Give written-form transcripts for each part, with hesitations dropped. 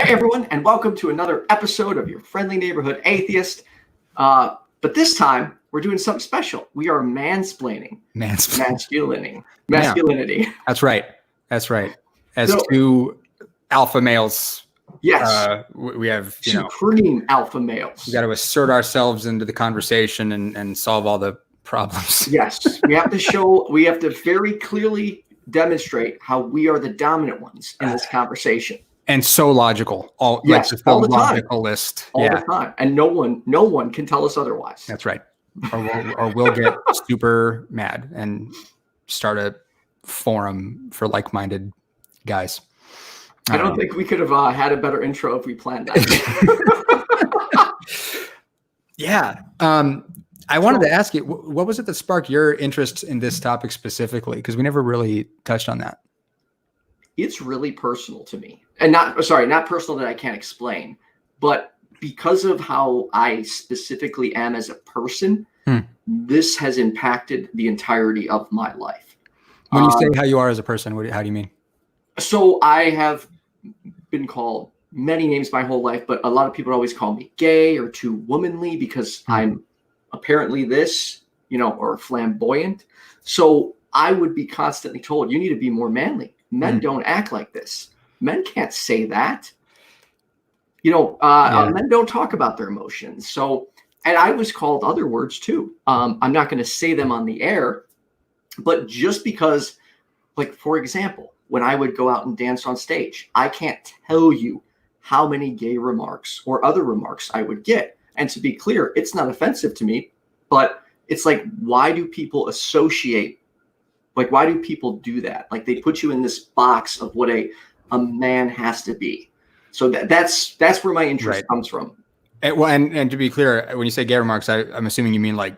Hey everyone, and welcome to another episode of your friendly neighborhood atheist. But this time we're doing something special. We are mansplaining masculinity. Yeah, that's right. As two alpha males, yes, we have supreme alpha males. We got to assert ourselves into the conversation and solve all the problems. Yes, we have to very clearly demonstrate how we are the dominant ones in this conversation. And so logical. All the logical list. All the time. And no one can tell us otherwise. That's right. Or we'll get super mad and start a forum for like-minded guys. I don't think we could have had a better intro if we planned that. Yeah. I wanted to ask you, what was it that sparked your interest in this topic specifically? Because we never really touched on that. It's really personal to me, and not personal that I can't explain, but because of how I specifically am as a person, this has impacted the entirety of my life. When you say how you are as a person, how do you mean? So I have been called many names my whole life, but a lot of people always call me gay or too womanly because I'm apparently this, or flamboyant. So I would be constantly told, you need to be more manly. Men don't act like this. Men can't say that. Men don't talk about their emotions. So, and I was called other words too. I'm not going to say them on the air, but just because, like, for example, when I would go out and dance on stage, I can't tell you how many gay remarks or other remarks I would get. And to be clear, it's not offensive to me, but it's like, why do people associate? Like, why do people do that? Like, they put you in this box of what a man has to be. So that's where my interest comes from. And to be clear, when you say gay remarks, I'm assuming you mean like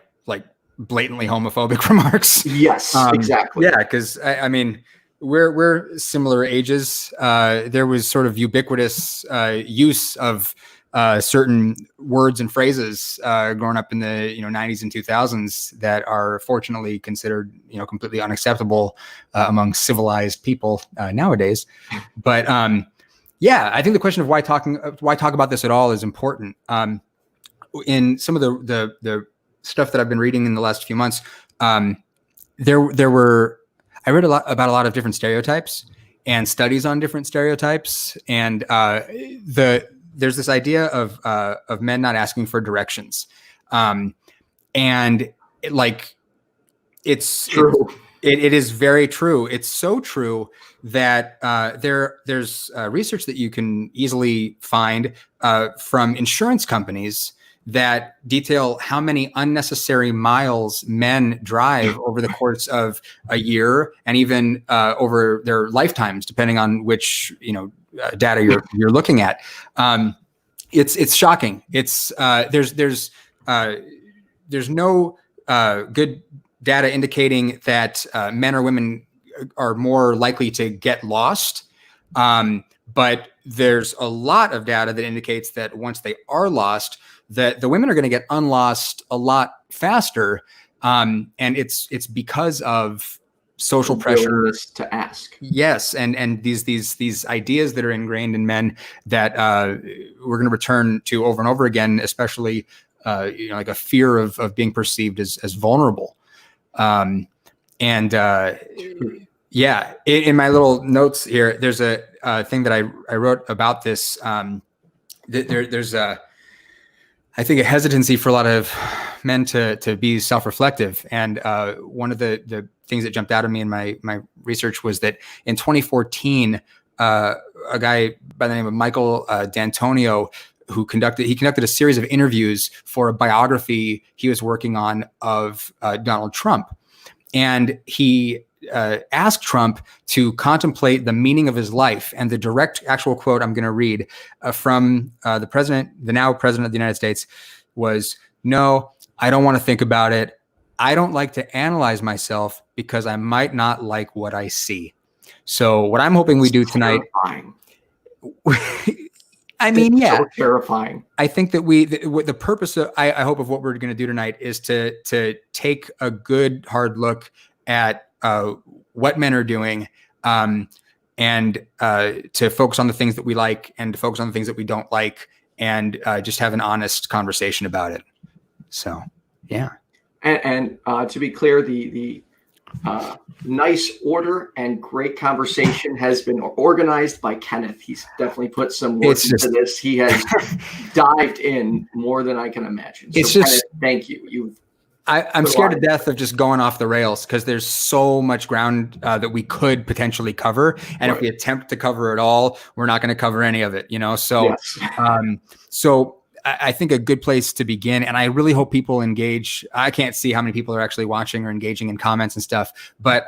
blatantly homophobic remarks. Yes, exactly. Yeah, because I mean, we're similar ages. There was sort of ubiquitous use of certain words and phrases growing up in the 90s and 2000s that are fortunately considered completely unacceptable among civilized people nowadays. But I think the question of why talk about this at all is important. In some of the stuff that I've been reading in the last few months, I read about a lot of different stereotypes and studies on different stereotypes, and there's this idea of men not asking for directions. And it's true. It is very true. It's so true that there's research that you can easily find from insurance companies that detail how many unnecessary miles men drive over the course of a year and even over their lifetimes, depending on which data you're looking at. It's shocking. It's there's no good data indicating that men or women are more likely to get lost. But there's a lot of data that indicates that once they are lost, that the women are going to get unlost a lot faster. And it's because of social pressure to ask. Yes. And these ideas that are ingrained in men that we're going to return to over and over again, especially like a fear of being perceived as vulnerable. In my little notes here, there's a thing that I wrote about this. There's I think a hesitancy for a lot of men to be self-reflective. And one of the things that jumped out at me in my research was that in 2014, a guy by the name of Micheal D'Antonio, who conducted a series of interviews for a biography he was working on of Donald Trump. And he asked Trump to contemplate the meaning of his life. And the direct actual quote I'm going to read from the now president of the United States was, "No, I don't want to think about it. I don't like to analyze myself because I might not like what I see." So what I'm hoping we do tonight. I mean, yeah, so terrifying. I think that the purpose of, I hope of what we're going to do tonight is to take a good hard look at what men are doing, and to focus on the things that we like and to focus on the things that we don't like, and just have an honest conversation about it. So, yeah. And to be clear, the nice order and great conversation has been organized by Kenneth. He's definitely put some work into this. He has dived in more than I can imagine. So, Kenneth, thank you. I'm scared to death of just going off the rails because there's so much ground that we could potentially cover. And if we attempt to cover it all, we're not going to cover any of it, you know? So, yes. So I think a good place to begin, and I really hope people engage. I can't see how many people are actually watching or engaging in comments and stuff, but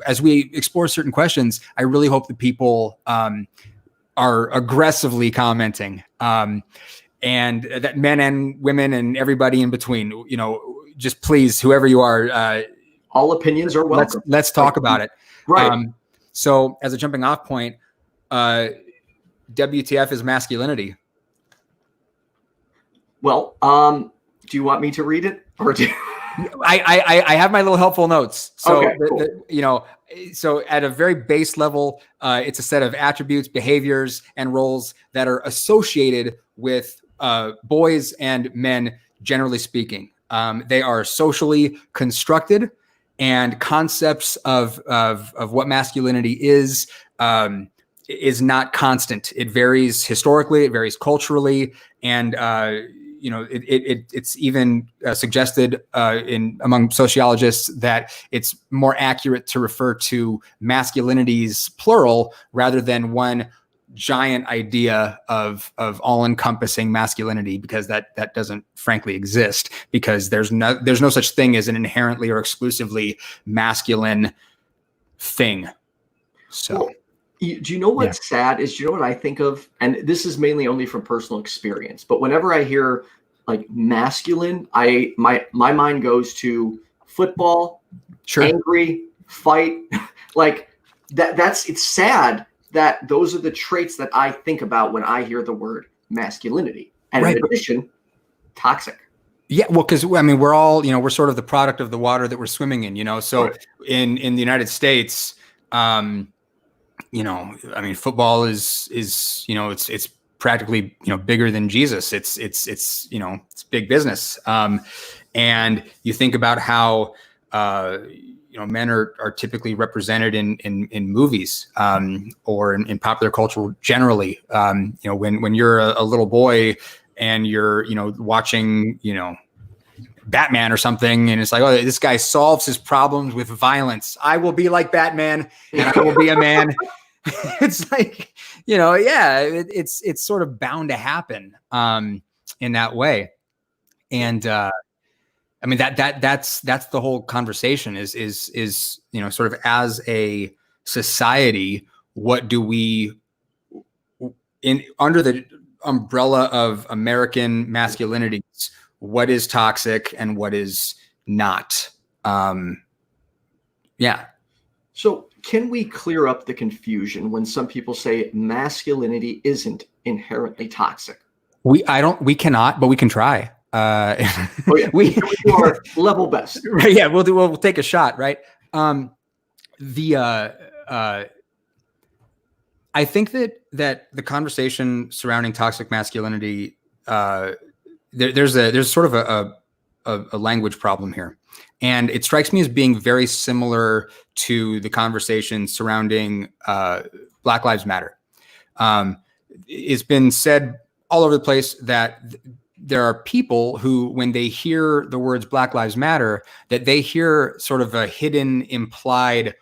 as we explore certain questions, I really hope that people are aggressively commenting, and that men and women and everybody in between, you know, just please, whoever you are, all opinions are welcome. Let's talk about it. Right. So as a jumping off point, WTF is masculinity. Well, do you want me to read it, or do I have my little helpful notes. So, okay, cool. You know, so at a very base level, it's a set of attributes, behaviors, and roles that are associated with boys and men, generally speaking. They are socially constructed, and concepts of what masculinity is not constant. It varies historically, it varies culturally, and you know, it's even suggested among sociologists that it's more accurate to refer to masculinities plural rather than one giant idea of all-encompassing masculinity, because that doesn't frankly exist, because there's no such thing as an inherently or exclusively masculine thing. So. Well, do you know what's sad is, do you know what I think of? And this is mainly only from personal experience, but whenever I hear like masculine, my mind goes to football, angry, fight, like it's sad that those are the traits that I think about when I hear the word masculinity. And in addition, toxic. Yeah, well, because I mean, we're all, you know, we're sort of the product of the water that we're swimming in, you know. So in the United States, you know, I mean, football is you know, it's practically, you know, bigger than Jesus. It's you know, it's big business. And you think about how you know, men are typically represented in movies or in popular culture generally. You know, when you're a little boy and you're, you know, watching, you know, Batman or something, and it's like, oh, this guy solves his problems with violence. I will be like Batman, and I will be a man. It's like, you know, yeah, it's sort of bound to happen in that way. And I mean, that's the whole conversation is, you know, sort of as a society, what do we, under the umbrella of American masculinities, what is toxic and what is not? Yeah. So can we clear up the confusion when some people say masculinity isn't inherently toxic? We cannot, but we can try. Oh, yeah. We do our level best. Right, yeah, we'll take a shot, right? I think that the conversation surrounding toxic masculinity, there's sort of a language problem here, and it strikes me as being very similar to the conversation surrounding Black Lives Matter. It's been said all over the place that there are people who, when they hear the words Black Lives Matter, that they hear sort of a hidden, implied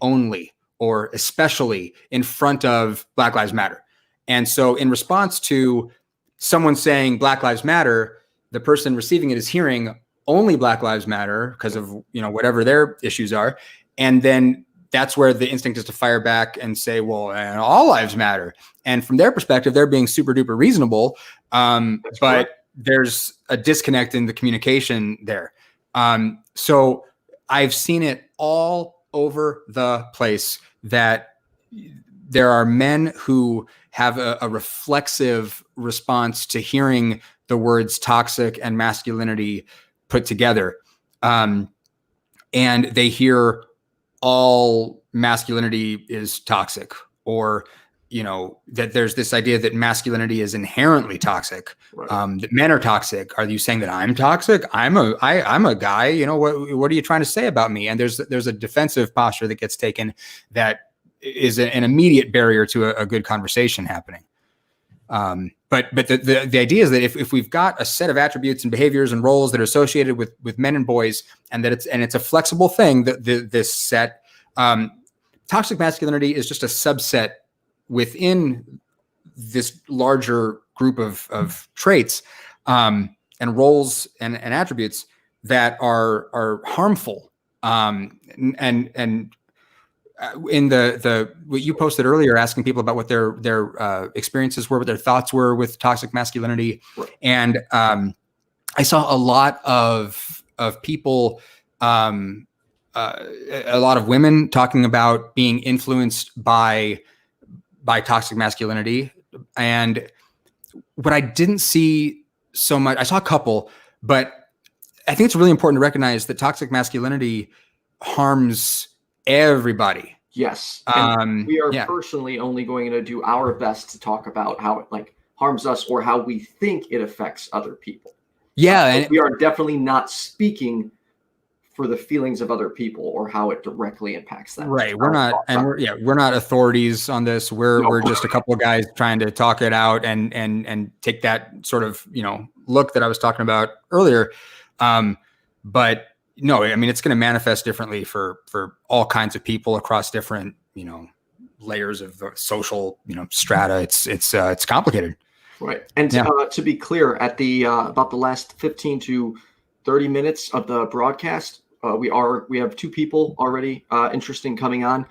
only or especially in front of Black Lives Matter. And so in response to someone saying Black Lives Matter, the person receiving it is hearing only Black Lives Matter because of, you know, whatever their issues are. And then that's where the instinct is to fire back and say, well, all lives matter. And from their perspective, they're being super duper reasonable. But there's a disconnect in the communication there. So I've seen it all over the place that there are men who have a reflexive response to hearing the words toxic and masculinity put together. And they hear all masculinity is toxic, or that there's this idea that masculinity is inherently toxic, Right. That men are toxic. Are you saying that I'm toxic? I'm a guy. What are you trying to say about me? And there's a defensive posture that gets taken that is an immediate barrier to a good conversation happening. But the idea is that if we've got a set of attributes and behaviors and roles that are associated with men and boys, and that it's a flexible thing, that this set, toxic masculinity is just a subset within this larger group of traits, and roles and attributes that are harmful. In the what you posted earlier, asking people about what their experiences were, what their thoughts were with toxic masculinity, right. And I saw a lot of people, a lot of women talking about being influenced by toxic masculinity, and what I didn't see so much, I saw a couple, but I think it's really important to recognize that toxic masculinity harms everybody. Yes. We are personally only going to do our best to talk about how it harms us, or how we think it affects other people. Yeah. And we are definitely not speaking for the feelings of other people or how it directly impacts them. Right. We're not authorities on this. We're just a couple of guys trying to talk it out and take that sort of, look that I was talking about earlier. But no, I mean, it's going to manifest differently for all kinds of people across different, layers of the social, strata. It's complicated. Right. And to be clear, at the about the last 15 to 30 minutes of the broadcast, we have 2 people already interested in coming on.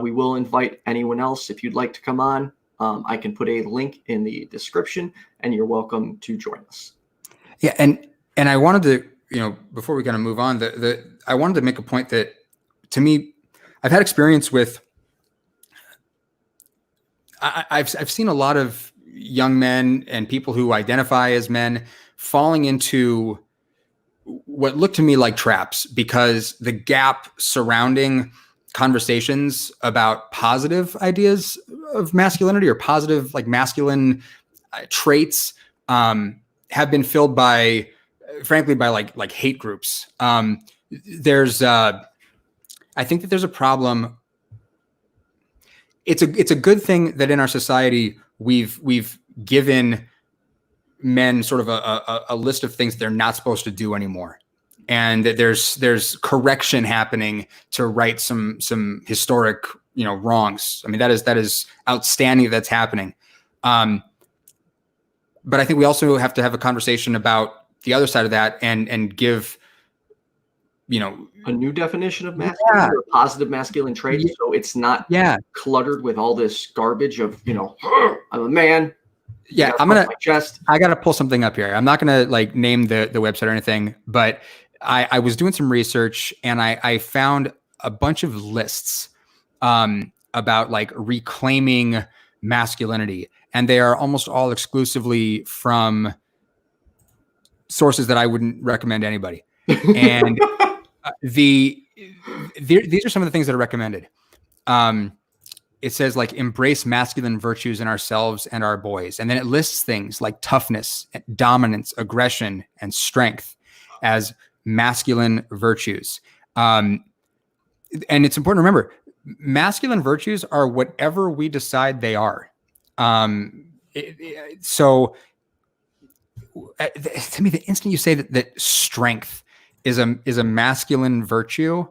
We will invite anyone else if you'd like to come on. I can put a link in the description, and you're welcome to join us. Yeah, and I wanted to, before we kind of move on, I wanted to make a point that, to me, I've had experience with. I've seen a lot of young men and people who identify as men falling into what looked to me like traps, because the gap surrounding conversations about positive ideas of masculinity or positive masculine traits have been filled by, frankly, by like hate groups. I think that there's a problem. It's a good thing that in our society we've given men sort of a list of things they're not supposed to do anymore, and that there's correction happening to right some historic wrongs. I mean, that is outstanding that's happening. But I think we also have to have a conversation about the other side of that and give a new definition of masculine, or positive masculine traits, so it's not cluttered with all this garbage of I'm a man. Yeah, I gotta pull something up here. I'm not gonna name the website or anything, but I was doing some research and I found a bunch of lists about reclaiming masculinity, and they are almost all exclusively from sources that I wouldn't recommend to anybody. And these are some of the things that are recommended. It says embrace masculine virtues in ourselves and our boys. And then it lists things like toughness, dominance, aggression, and strength as masculine virtues. And it's important to remember, masculine virtues are whatever we decide they are. So to me, the instant you say that strength is a masculine virtue,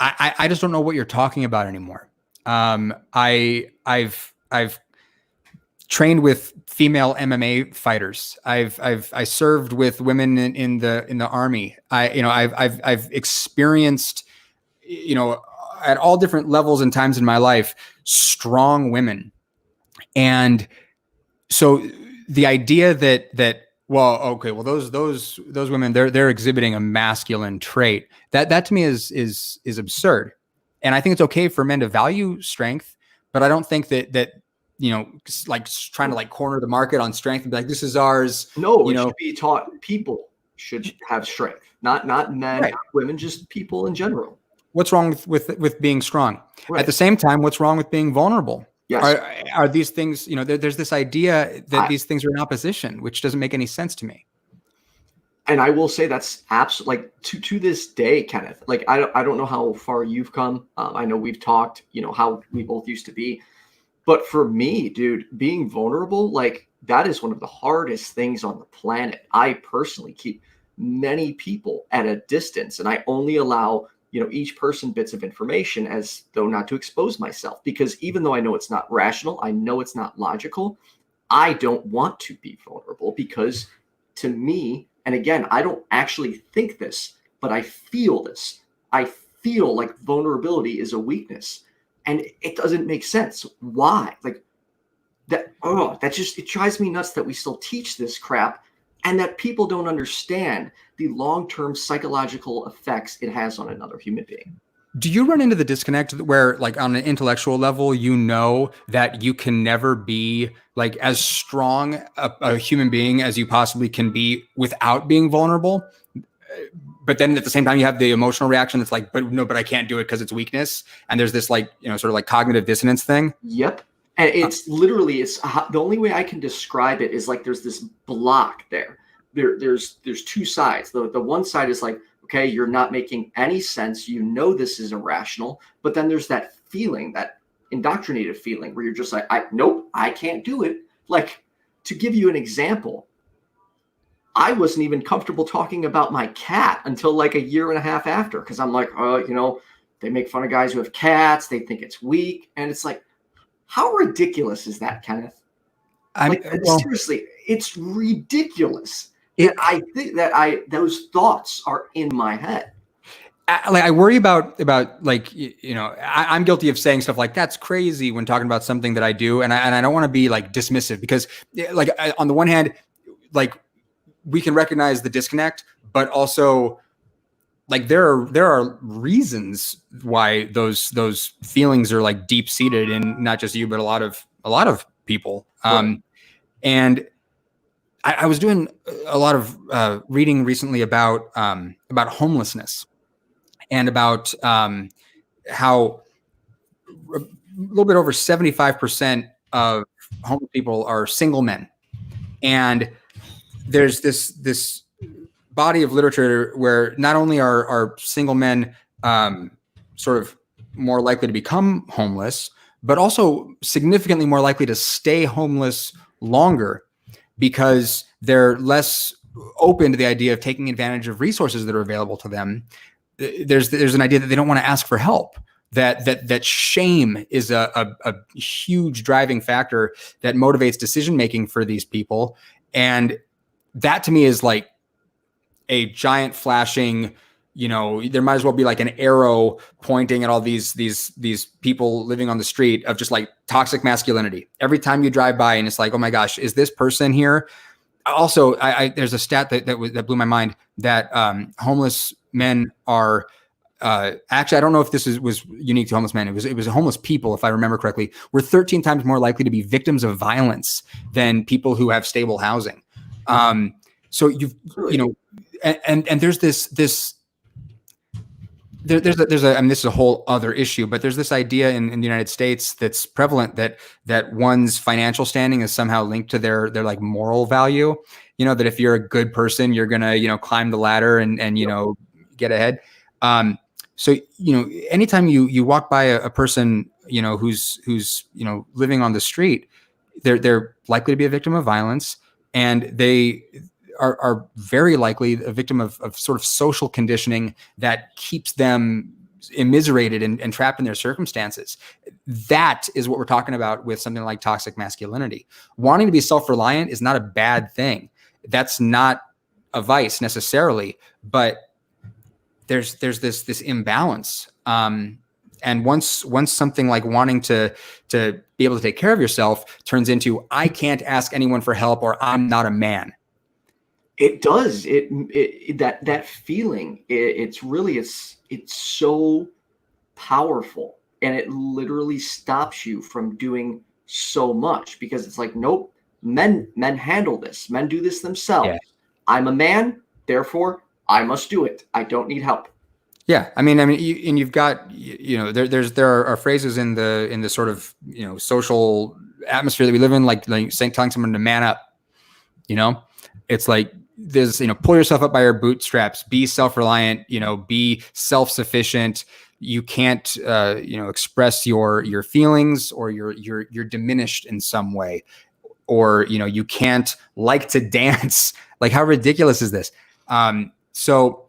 I just don't know what you're talking about anymore. I've trained with female MMA fighters. I served with women in the Army. I've experienced, at all different levels and times in my life, strong women. And so the idea that those women, they're exhibiting a masculine trait, that to me is absurd. And I think it's okay for men to value strength, but I don't think that trying to corner the market on strength and be this is ours. No, it should be taught. People should have strength, not men, right. Not women, just people in general. What's wrong with being strong? Right. At the same time, what's wrong with being vulnerable? Yes. Are these things, there's this idea that these things are in opposition, which doesn't make any sense to me. And I will say that's absolutely, like, to this day, Kenneth, like, I don't know how far you've come. I know we've talked, how we both used to be. But for me, dude, being vulnerable, like, that is one of the hardest things on the planet. I personally keep many people at a distance, and I only allow, each person bits of information as though not to expose myself. Because even though I know it's not rational, I know it's not logical, I don't want to be vulnerable because to me, and again, I don't actually think this, but I feel this. I feel like vulnerability is a weakness. And it doesn't make sense. Why? Like that, it drives me nuts that we still teach this crap and that people don't understand the long-term psychological effects it has on another human being. Do you run into the disconnect where, like, on an intellectual level, that you can never be like as strong a human being as you possibly can be without being vulnerable? But then at the same time, you have the emotional reaction that's like, but I can't do it because it's weakness. And there's this, like, sort of like cognitive dissonance thing. Yep. And it's literally, the only way I can describe it is like there's this block there. There's two sides. The one side is like, okay, you're not making any sense. This is irrational. But then there's that feeling, that indoctrinated feeling where you're just like, nope, I can't do it. Like, to give you an example, I wasn't even comfortable talking about my cat until like a year and a half after, because I'm like, they make fun of guys who have cats. They think it's weak. And it's like, how ridiculous is that, Kenneth? Seriously, it's ridiculous. I think that those thoughts are in my head. I worry about like, I'm guilty of saying stuff like that's crazy when talking about something that I do. And I don't want to be like dismissive because, like, on the one hand, like, we can recognize the disconnect, but also, like, there are reasons why those feelings are like deep seated in not just you, but a lot of people. Right. And I was doing a lot of reading recently about homelessness and about how a little bit over 75% of homeless people are single men. And there's this body of literature where not only are single men sort of more likely to become homeless, but also significantly more likely to stay homeless longer because they're less open to the idea of taking advantage of resources that are available to them. There's an idea that they don't want to ask for help. That shame is a huge driving factor that motivates decision making for these people, and that to me is like a giant flashing, there might as well be like an arrow pointing at all these people living on the street of just like toxic masculinity. Every time you drive by and it's like, oh my gosh, is this person here? Also, there's a stat that blew my mind that homeless men are actually, I don't know if this was unique to homeless men. It was homeless people, if I remember correctly, were 13 times more likely to be victims of violence than people who have stable housing. So and there's this there's a, I mean, this is a whole other issue, but there's this idea in the United States that's prevalent that one's financial standing is somehow linked to their like moral value. That if you're a good person, you're gonna climb the ladder and get ahead. So anytime you walk by a person who's living on the street, they're likely to be a victim of violence, and they are very likely a victim of sort of social conditioning that keeps them immiserated and trapped in their circumstances. That is what we're talking about with something like toxic masculinity. Wanting to be self-reliant is not a bad thing. That's not a vice necessarily, but there's this imbalance. And once something like wanting to be able to take care of yourself turns into, I can't ask anyone for help, or I'm not a man. It does. That feeling. It's so powerful, and it literally stops you from doing so much because it's like, nope, men handle this. Men do this themselves. Yeah. I'm a man, therefore I must do it. I don't need help. Yeah, I mean, you've got, there are phrases in the sort of, social atmosphere that we live in, like saying, telling someone to man up. It's like there's, pull yourself up by your bootstraps, be self-reliant, be self-sufficient. You can't, express your feelings, or you're diminished in some way, or you can't like to dance. Like, how ridiculous is this? So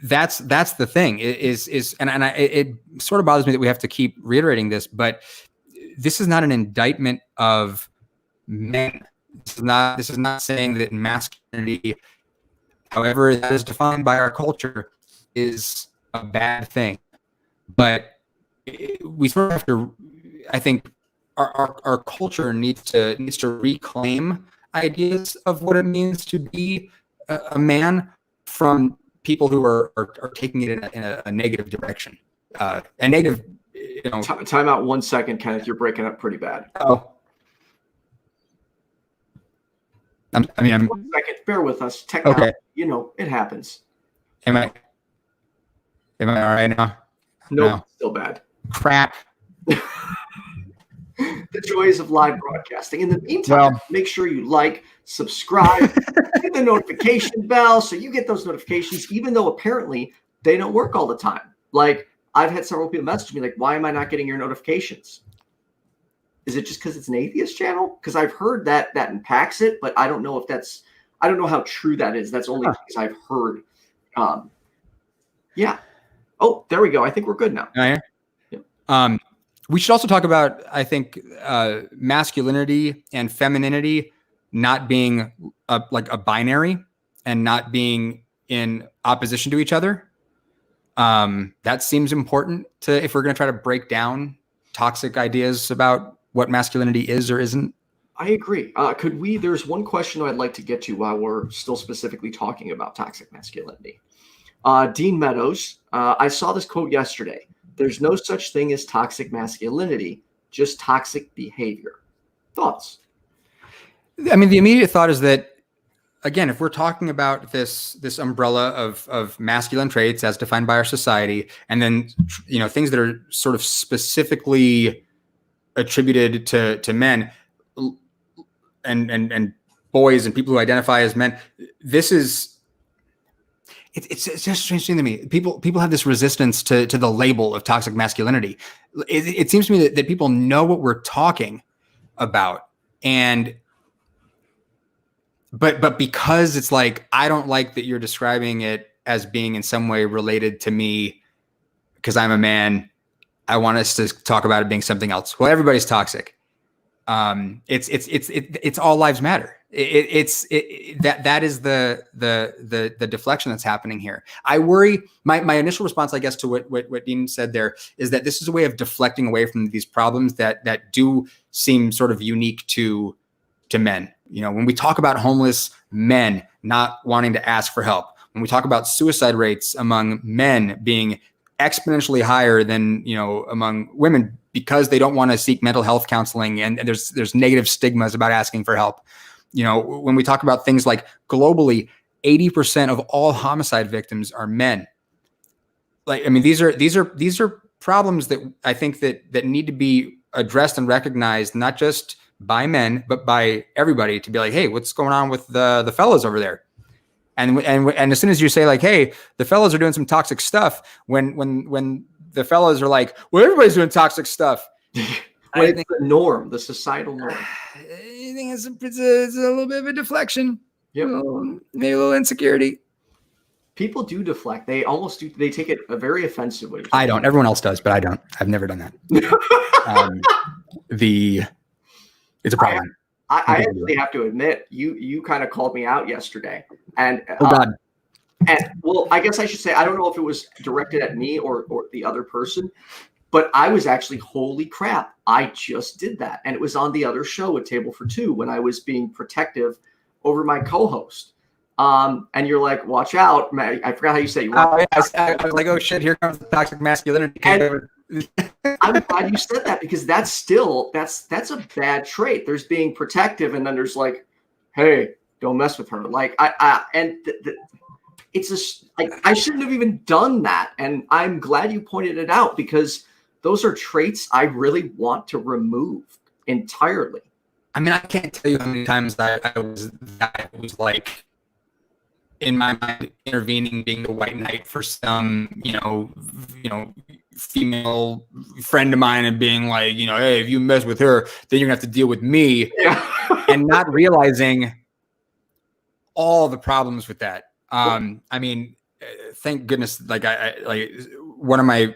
that's the thing it sort of bothers me that we have to keep reiterating this, but this is not an indictment of men. This is not saying that masculinity, however that is defined by our culture, is a bad thing. But we sort of have to, I think our culture needs to reclaim ideas of what it means to be a man from people who are taking it in a negative direction. A negative, Time out 1 second, Kenneth. You're breaking up pretty bad. Oh. I'm 1 second. Bear with us. Technology, okay. It happens. Am I all right now? Nope, No. Still bad. Crap. The joys of live broadcasting. In the meantime, make sure you like, subscribe, hit the notification bell so you get those notifications, even though apparently they don't work all the time. Like, I've had several people message me like, why am I not getting your notifications? Is it just because it's an atheist channel? Because I've heard that impacts it, but I don't know if I don't know how true that is. That's only because I've heard. Yeah. Oh, there we go. I think we're good now. Yeah. We should also talk about, I think, masculinity and femininity not being like a binary and not being in opposition to each other. That seems important if we're going to try to break down toxic ideas about what masculinity is or isn't. I agree. There's one question I'd like to get to while we're still specifically talking about toxic masculinity. Dean Meadows, I saw this quote yesterday. There's no such thing as toxic masculinity, just toxic behavior. Thoughts? I mean, the immediate thought is that, again, if we're talking about this umbrella of masculine traits as defined by our society, and then, things that are sort of specifically attributed to men and boys and people who identify as men, this is, it's just a strange thing to me. People have this resistance to the label of toxic masculinity. It seems to me that people know what we're talking about, but because it's like, I don't like that you're describing it as being in some way related to me because I'm a man, I want us to talk about it being something else. Well, everybody's toxic. It's all lives matter. That is the deflection that's happening here. I worry. My initial response, I guess, to what Dean said there is that this is a way of deflecting away from these problems that do seem sort of unique to men. When we talk about homeless men not wanting to ask for help, when we talk about suicide rates among men being exponentially higher than among women because they don't want to seek mental health counseling, and there's negative stigmas about asking for help. When we talk about things like globally, 80% of all homicide victims are men. Like, I mean, these are problems that I think that need to be addressed and recognized, not just by men, but by everybody, to be like, hey, what's going on with the fellas over there? And as soon as you say like, hey, the fellas are doing some toxic stuff, when the fellas are like, well, everybody's doing toxic stuff. I think the norm, the societal norm. I think it's a little bit of a deflection. Yep. Maybe a little insecurity. People do deflect. They almost do. They take it a very offensive way. I don't. Everyone else does, but I don't. I've never done that. It's a problem. I actually have to admit, you kind of called me out yesterday, and oh God. And well, I guess I should say, I don't know if it was directed at me or the other person, but I was actually, holy crap, I just did that, and it was on the other show, A Table for Two, when I was being protective over my co-host. And you're like, watch out, man. I forgot how you say it. I was like, oh shit, here comes the toxic masculinity. I'm glad you said that, because that's a bad trait. There's being protective, and then there's like, hey, don't mess with her. Like I shouldn't have even done that. And I'm glad you pointed it out, because those are traits I really want to remove entirely. I mean, I can't tell you how many times that was like, in my mind, intervening, being the white knight for some, female friend of mine, and being like, hey, if you mess with her, then you're gonna have to deal with me. Yeah. And not realizing all the problems with that. I mean, thank goodness, like one of my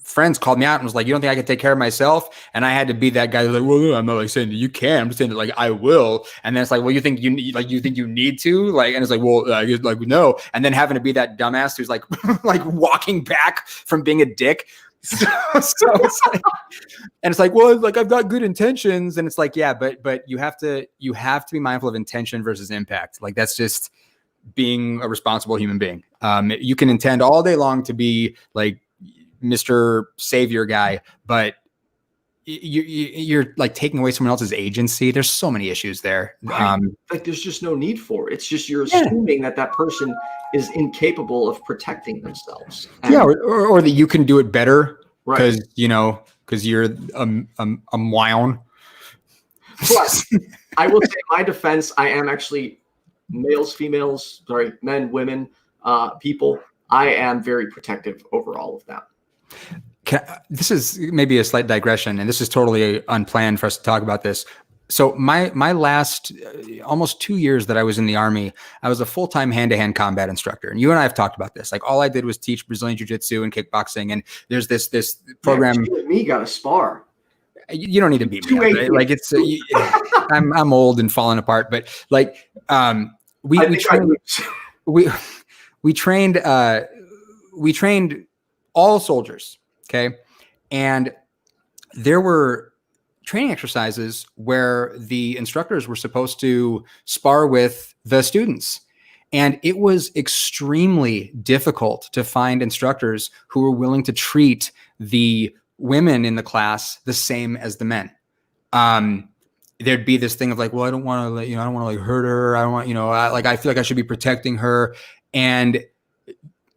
friends called me out and was like, you don't think I can take care of myself? And I had to be that guy who's like, well, I'm not like saying that you can, I'm just saying that like I will. And then it's like, well, you think you need to, like, and it's like, well, like, no. And then having to be that dumbass who's like like walking back from being a dick. So it's like, and it's like, well, like, I've got good intentions. And it's like, yeah, but you have to be mindful of intention versus impact. Like, that's just being a responsible human being. You can intend all day long to be like Mr. Savior guy, but you're like taking away someone else's agency. There's so many issues there. Right. Like, there's just no need for it. It's just, you're assuming that person is incapable of protecting themselves. And or that you can do it better, right? Because you're a mown. Plus, I will say, in my defense, I am actually men, women, people. I am very protective over all of that. This is maybe a slight digression, and this is totally unplanned for us to talk about this. So my last almost 2 years that I was in the Army, I was a full-time hand-to-hand combat instructor. And you and I have talked about this. Like, all I did was teach Brazilian Jiu-Jitsu and kickboxing. And there's this program. You and me got to spar. You don't need to beat me up, right? Like, it's I'm old and falling apart, but like we trained all soldiers. Okay. And there were training exercises where the instructors were supposed to spar with the students. And it was extremely difficult to find instructors who were willing to treat the women in the class the same as the men. There'd be this thing of like, well, I don't want to, I don't want to like hurt her. I don't want, I feel like I should be protecting her. And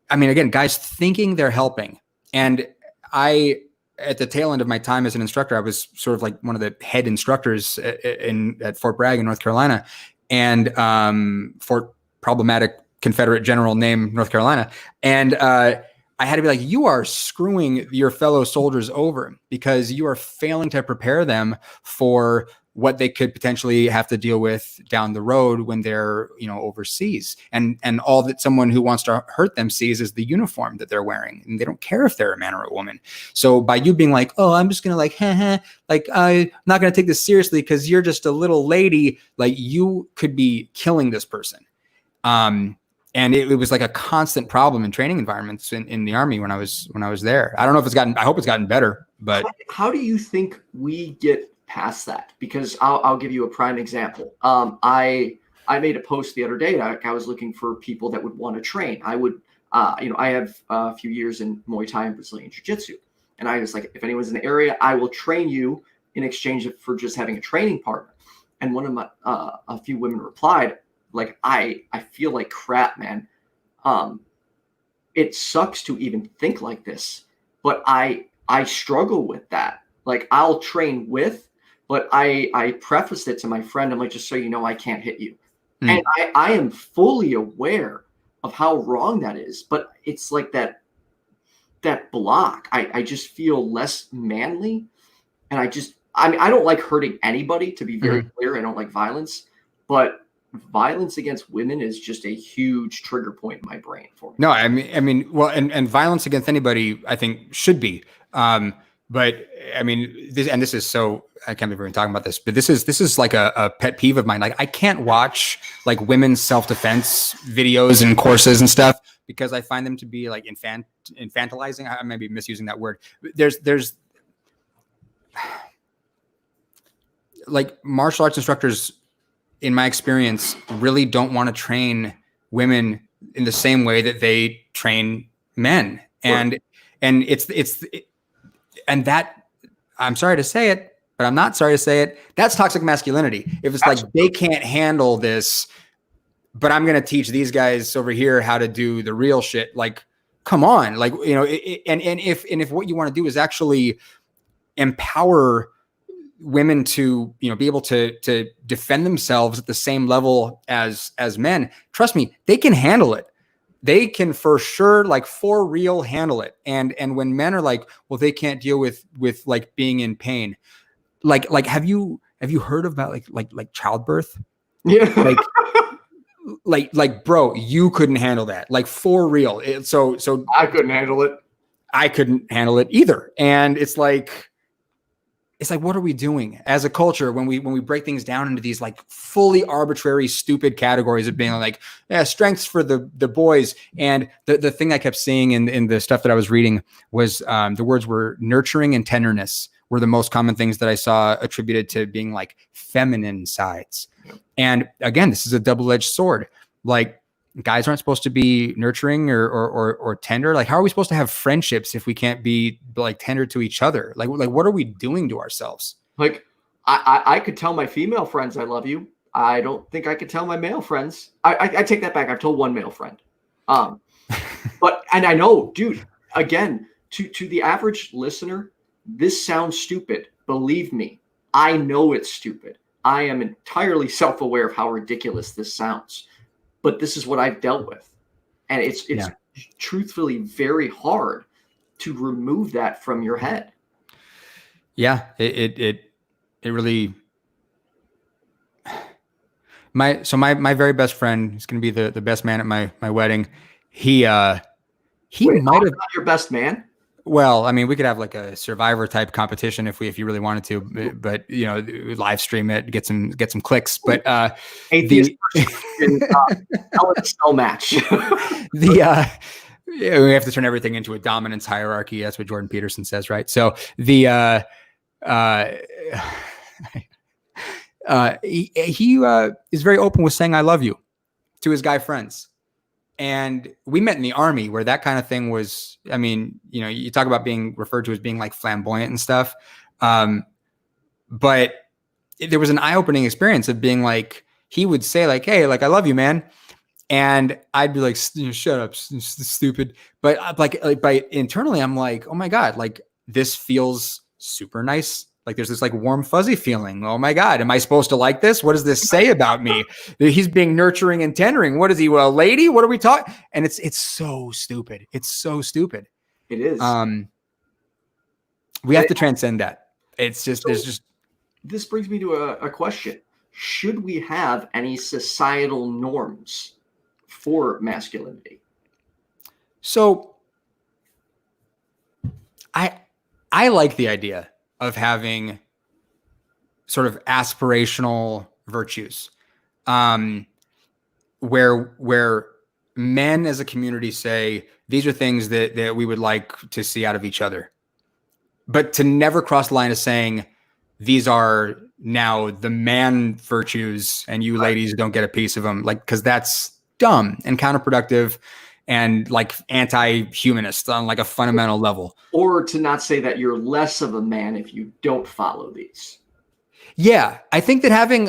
I mean, again, guys thinking they're helping. And at the tail end of my time as an instructor, I was sort of like one of the head instructors at Fort Bragg in North Carolina, and Fort Problematic Confederate General name, North Carolina. And I had to be like, you are screwing your fellow soldiers over because you are failing to prepare them for what they could potentially have to deal with down the road when they're, overseas. And all that someone who wants to hurt them sees is the uniform that they're wearing. And they don't care if they're a man or a woman. So by you being like, oh, I'm just going to like, I'm not going to take this seriously because you're just a little lady, like, you could be killing this person. And it was like a constant problem in training environments in the Army when I was there. I don't know if I hope it's gotten better, but how do you think we get past that? Because I'll give you a prime example. I made a post the other day. I was looking for people that would want to train. I would, I have a few years in Muay Thai and Brazilian Jiu-Jitsu. And I was like, if anyone's in the area, I will train you in exchange for just having a training partner. And one of my, a few women replied, like, I feel like crap, man. It sucks to even think like this, but I struggle with that. Like, I'll train with, but I prefaced it to my friend. I'm like, just so you know, I can't hit you. And I am fully aware of how wrong that is, but it's like that block. I just feel less manly. And I don't like hurting anybody, to be very clear. I don't like violence, but violence against women is just a huge trigger point in my brain for me. No, I mean, well, and violence against anybody, I think, should be. But I mean, this is so, I can't believe we're talking about this, but this is like a pet peeve of mine. Like, I can't watch like women's self-defense videos and courses and stuff because I find them to be like infantilizing. I may be misusing that word. There's like martial arts instructors, in my experience, really don't want to train women in the same way that they train men. And and that, I'm sorry to say it, but I'm not sorry to say it, that's toxic masculinity. If it's like they can't handle this but I'm going to teach these guys over here how to do the real shit. Like, come on. Like, you know, and if what you want to do is actually empower women to, you know, be able to defend themselves at the same level as men, trust me, they can handle it. They can for sure, like for real, handle it. And when men are like, well, they can't deal with like being in pain. Like, have you heard about like childbirth? Yeah. Like, bro, you couldn't handle that. Like for real. So I couldn't handle it. I couldn't handle it either. And it's like, what are we doing as a culture when we break things down into these like fully arbitrary, stupid categories of being like, yeah, strengths for the boys. And the thing I kept seeing in the stuff that I was reading was the words were nurturing and tenderness were the most common things that I saw attributed to being like feminine sides. And again, this is a double-edged sword. Like, guys aren't supposed to be nurturing or tender. Like, how are we supposed to have friendships if we can't be like tender to each other? Like what are we doing to ourselves? Like, I could tell my female friends I love you. I don't think I could tell my male friends. I take that back. I've told one male friend. But I know, dude, again, to the average listener, this sounds stupid. Believe me, I know it's stupid. I am entirely self-aware of how ridiculous this sounds. But this is what I've dealt with. And it's truthfully very hard to remove that from your head. Yeah, it really. My very best friend is going to be the best man at my wedding. He might have your best man. Well, I mean, we could have like a Survivor type competition if you really wanted to, but you know, live stream it, get some clicks. But atheist cell match. We have to turn everything into a dominance hierarchy. That's what Jordan Peterson says, right? So he is very open with saying "I love you" to his guy friends. And we met in the Army where that kind of thing was, I mean, you know, you talk about being referred to as being like flamboyant and stuff. But there was an eye-opening experience of being like, he would say like, hey, like, I love you, man. And I'd be like, shut up, stupid. But like by internally, I'm like, oh my God, like this feels super nice. Like there's this like warm, fuzzy feeling. Oh my God, am I supposed to like this? What does this say about me? He's being nurturing and tendering. What is he, a lady? What are we talking? And it's so stupid. It's so stupid. It is. We have to transcend that. It's just, This brings me to a question. Should we have any societal norms for masculinity? So I like the idea of having sort of aspirational virtues, where men as a community say, these are things that we would like to see out of each other, but to never cross the line of saying, these are now the man virtues and you ladies don't get a piece of them. Like, cause that's dumb and counterproductive and like anti-humanist on like a fundamental level. Or to not say that you're less of a man if you don't follow these. Yeah. I think that having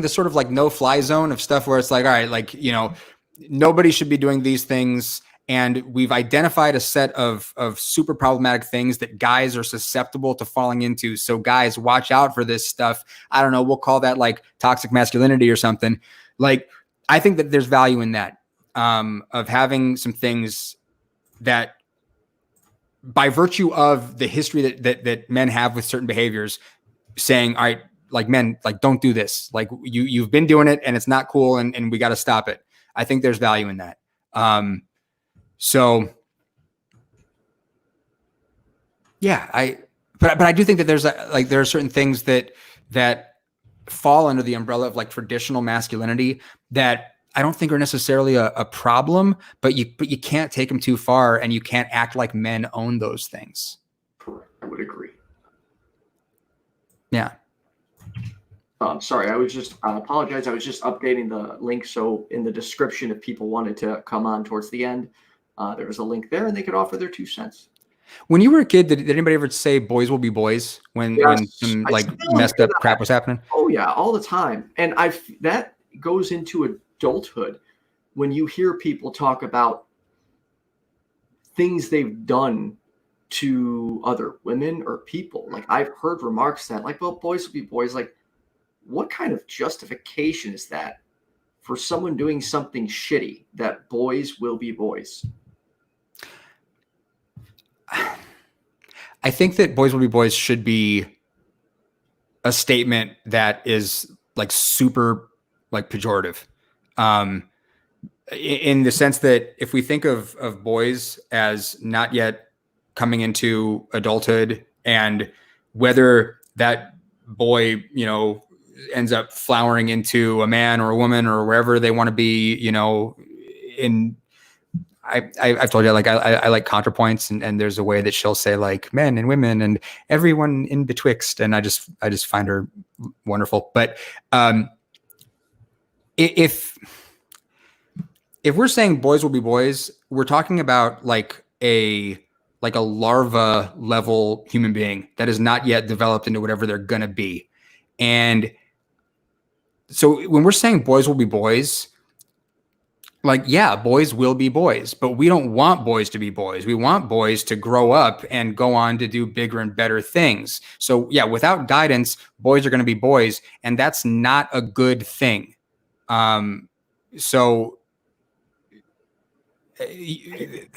the sort of like no fly zone of stuff where it's like, all right, like, you know, nobody should be doing these things. And we've identified a set of super problematic things that guys are susceptible to falling into. So guys, watch out for this stuff. I don't know. We'll call that like toxic masculinity or something. Like, I think that there's value in that. Of having some things that by virtue of the history that men have with certain behaviors saying, all right, like men, like don't do this. Like you've been doing it and it's not cool and we got to stop it. I think there's value in that. So yeah, but I do think that there are certain things that fall under the umbrella of like traditional masculinity that I don't think are necessarily a problem, but you can't take them too far and you can't act like men own those things. I would agree. Yeah. Sorry, I apologize. I was just updating the link. So in the description, if people wanted to come on towards the end, there was a link there and they could offer their 2 cents. When you were a kid, did anybody ever say boys will be boys when some like messed up crap was happening? Oh yeah, all the time. And that goes into a adulthood, when you hear people talk about things they've done to other women or people, like I've heard remarks that like, well, boys will be boys. Like, what kind of justification is that for someone doing something shitty, that boys will be boys? I think that boys will be boys should be a statement that is like super like pejorative. In the sense that if we think of boys as not yet coming into adulthood, and whether that boy, you know, ends up flowering into a man or a woman or wherever they want to be, you know, I've told you, like, I like ContraPoints, and there's a way that she'll say like men and women and everyone in betwixt. And I just find her wonderful. But, if we're saying boys will be boys, we're talking about like a larva level human being that is not yet developed into whatever they're going to be. And so when we're saying boys will be boys, like, yeah, boys will be boys, but we don't want boys to be boys. We want boys to grow up and go on to do bigger and better things. So yeah, without guidance, boys are going to be boys, and that's not a good thing. So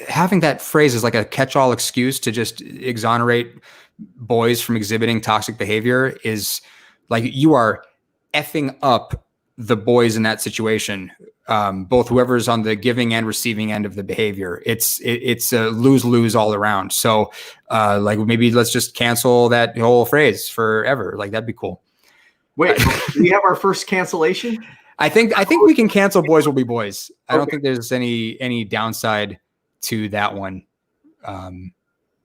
having that phrase is like a catch-all excuse to just exonerate boys from exhibiting toxic behavior is like, you are effing up the boys in that situation. Both whoever's on the giving and receiving end of the behavior. It's a lose-lose all around. So like, maybe let's just cancel that whole phrase forever. Like, that'd be cool. Wait, we have our first cancellation? I think we can cancel boys will be boys. I don't think there's any downside to that one. I mean,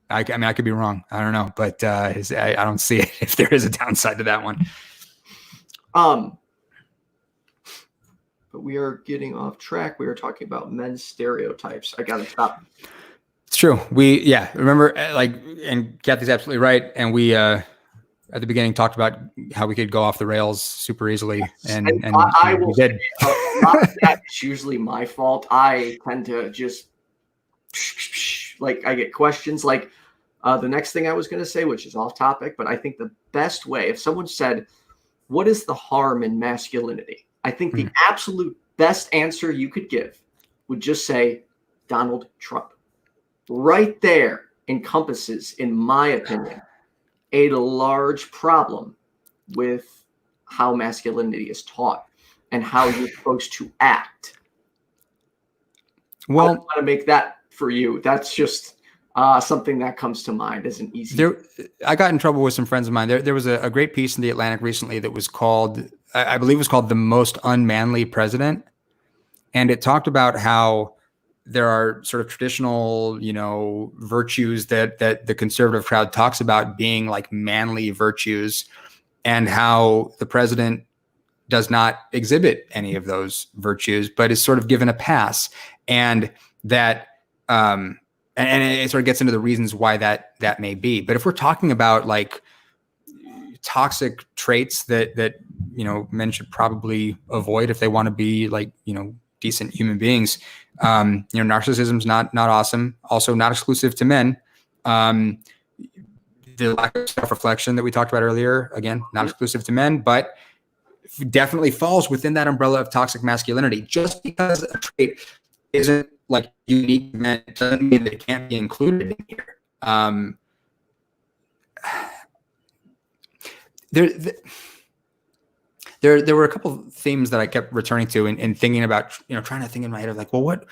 I could be wrong. I don't know, but I don't see it if there is a downside to that one. But we are getting off track. We were talking about men's stereotypes. I gotta stop. It's true. Remember, like, and Kathy's absolutely right. And we, at the beginning, talked about how we could go off the rails super easily. And I will did. Say, a lot of that is usually my fault. I tend to just, like, I get questions like the next thing I was going to say, which is off topic, but I think the best way, if someone said, what is the harm in masculinity? I think the absolute best answer you could give would just say Donald Trump. Right there encompasses, in my opinion, a large problem with how masculinity is taught and how you're supposed to act. Well, I don't want to make that for you. That's just something that comes to mind as an easy. I got in trouble with some friends of mine. There was a great piece in the Atlantic recently that was called, I believe it was called "The Most Unmanly President." And it talked about how there are sort of traditional, you know, virtues that the conservative crowd talks about being like manly virtues, and how the president does not exhibit any of those virtues, but is sort of given a pass. And that, and it sort of gets into the reasons why that may be. But if we're talking about like toxic traits that you know, men should probably avoid if they want to be like, you know, decent human beings, you know, narcissism's not awesome. Also not exclusive to men. The lack of self-reflection that we talked about earlier, again, not exclusive to men, but definitely falls within that umbrella of toxic masculinity. Just because a trait isn't like unique to men, it doesn't mean that it can't be included in here. There were a couple of themes that I kept returning to and thinking about, you know, trying to think in my head of like, well, what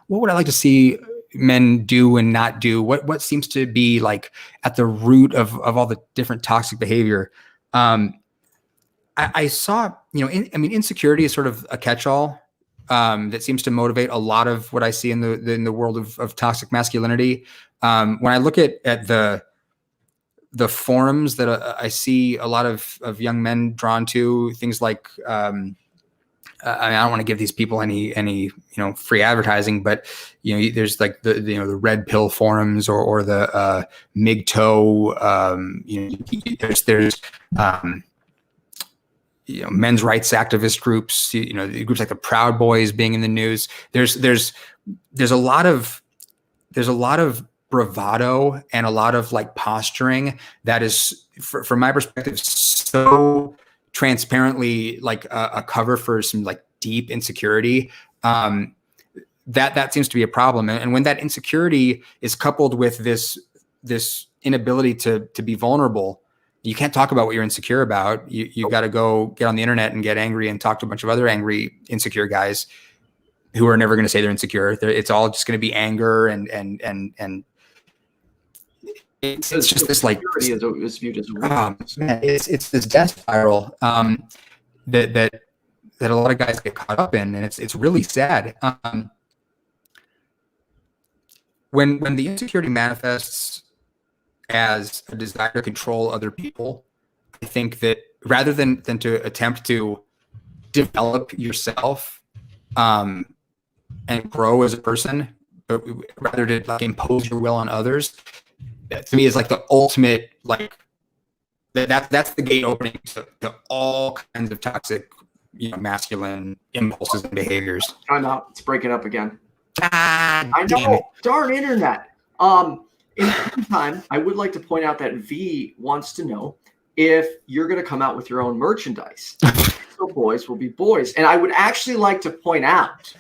would I like to see men do and not do? What seems to be like at the root of all the different toxic behavior? I saw, you know, insecurity is sort of a catch-all that seems to motivate a lot of what I see in the world of toxic masculinity. When I look at the forums that I see a lot of young men drawn to, things like, I mean, I don't want to give these people any you know, free advertising, but you know, there's like the you know, the red pill forums or the MGTOW, you know, there's men's rights activist groups, groups like the Proud Boys being in the news. There's a lot of bravado and a lot of like posturing that is, from my perspective, so transparently like a cover for some like deep insecurity. That seems to be a problem. And when that insecurity is coupled with this inability to be vulnerable, you can't talk about what you're insecure about. You got to go get on the internet and get angry and talk to a bunch of other angry, insecure guys who are never going to say they're insecure. It's all just going to be anger and it's just this like is viewed as man, it's this death spiral that a lot of guys get caught up in, and it's really sad. When the insecurity manifests as a desire to control other people, I think that rather than to attempt to develop yourself and grow as a person, but rather to like impose your will on others, that to me is like the ultimate, like that's the gate opening to all kinds of toxic, masculine impulses and behaviors. I'm out. It's breaking up again. I know. Darn internet. In the meantime, I would like to point out that V wants to know if you're going to come out with your own merchandise. So boys will be boys. And I would actually like to point out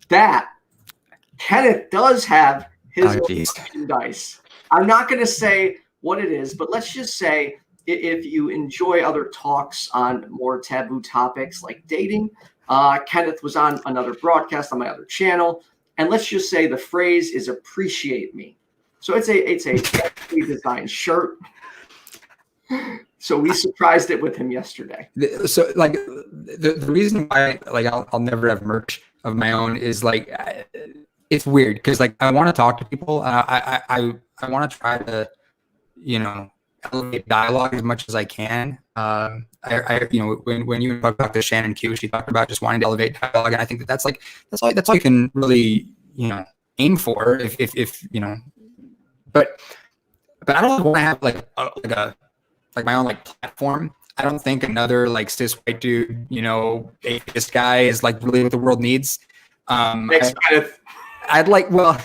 that Kenneth does have his own merchandise. I'm not going to say what it is, but let's just say if you enjoy other talks on more taboo topics like dating, Kenneth was on another broadcast on my other channel. And let's just say the phrase is appreciate me. So it's a designed shirt. So we surprised it with him yesterday. So like the reason why like I'll never have merch of my own is like it's weird because like I want to talk to people. I want to try to elevate dialogue as much as I can. When you talked about the Shannon Q, she talked about just wanting to elevate dialogue, and I think that's all you can really aim for if but I don't want to have like my own like platform. I don't think another like cis white dude, atheist guy is like really what the world needs. I'd like, well,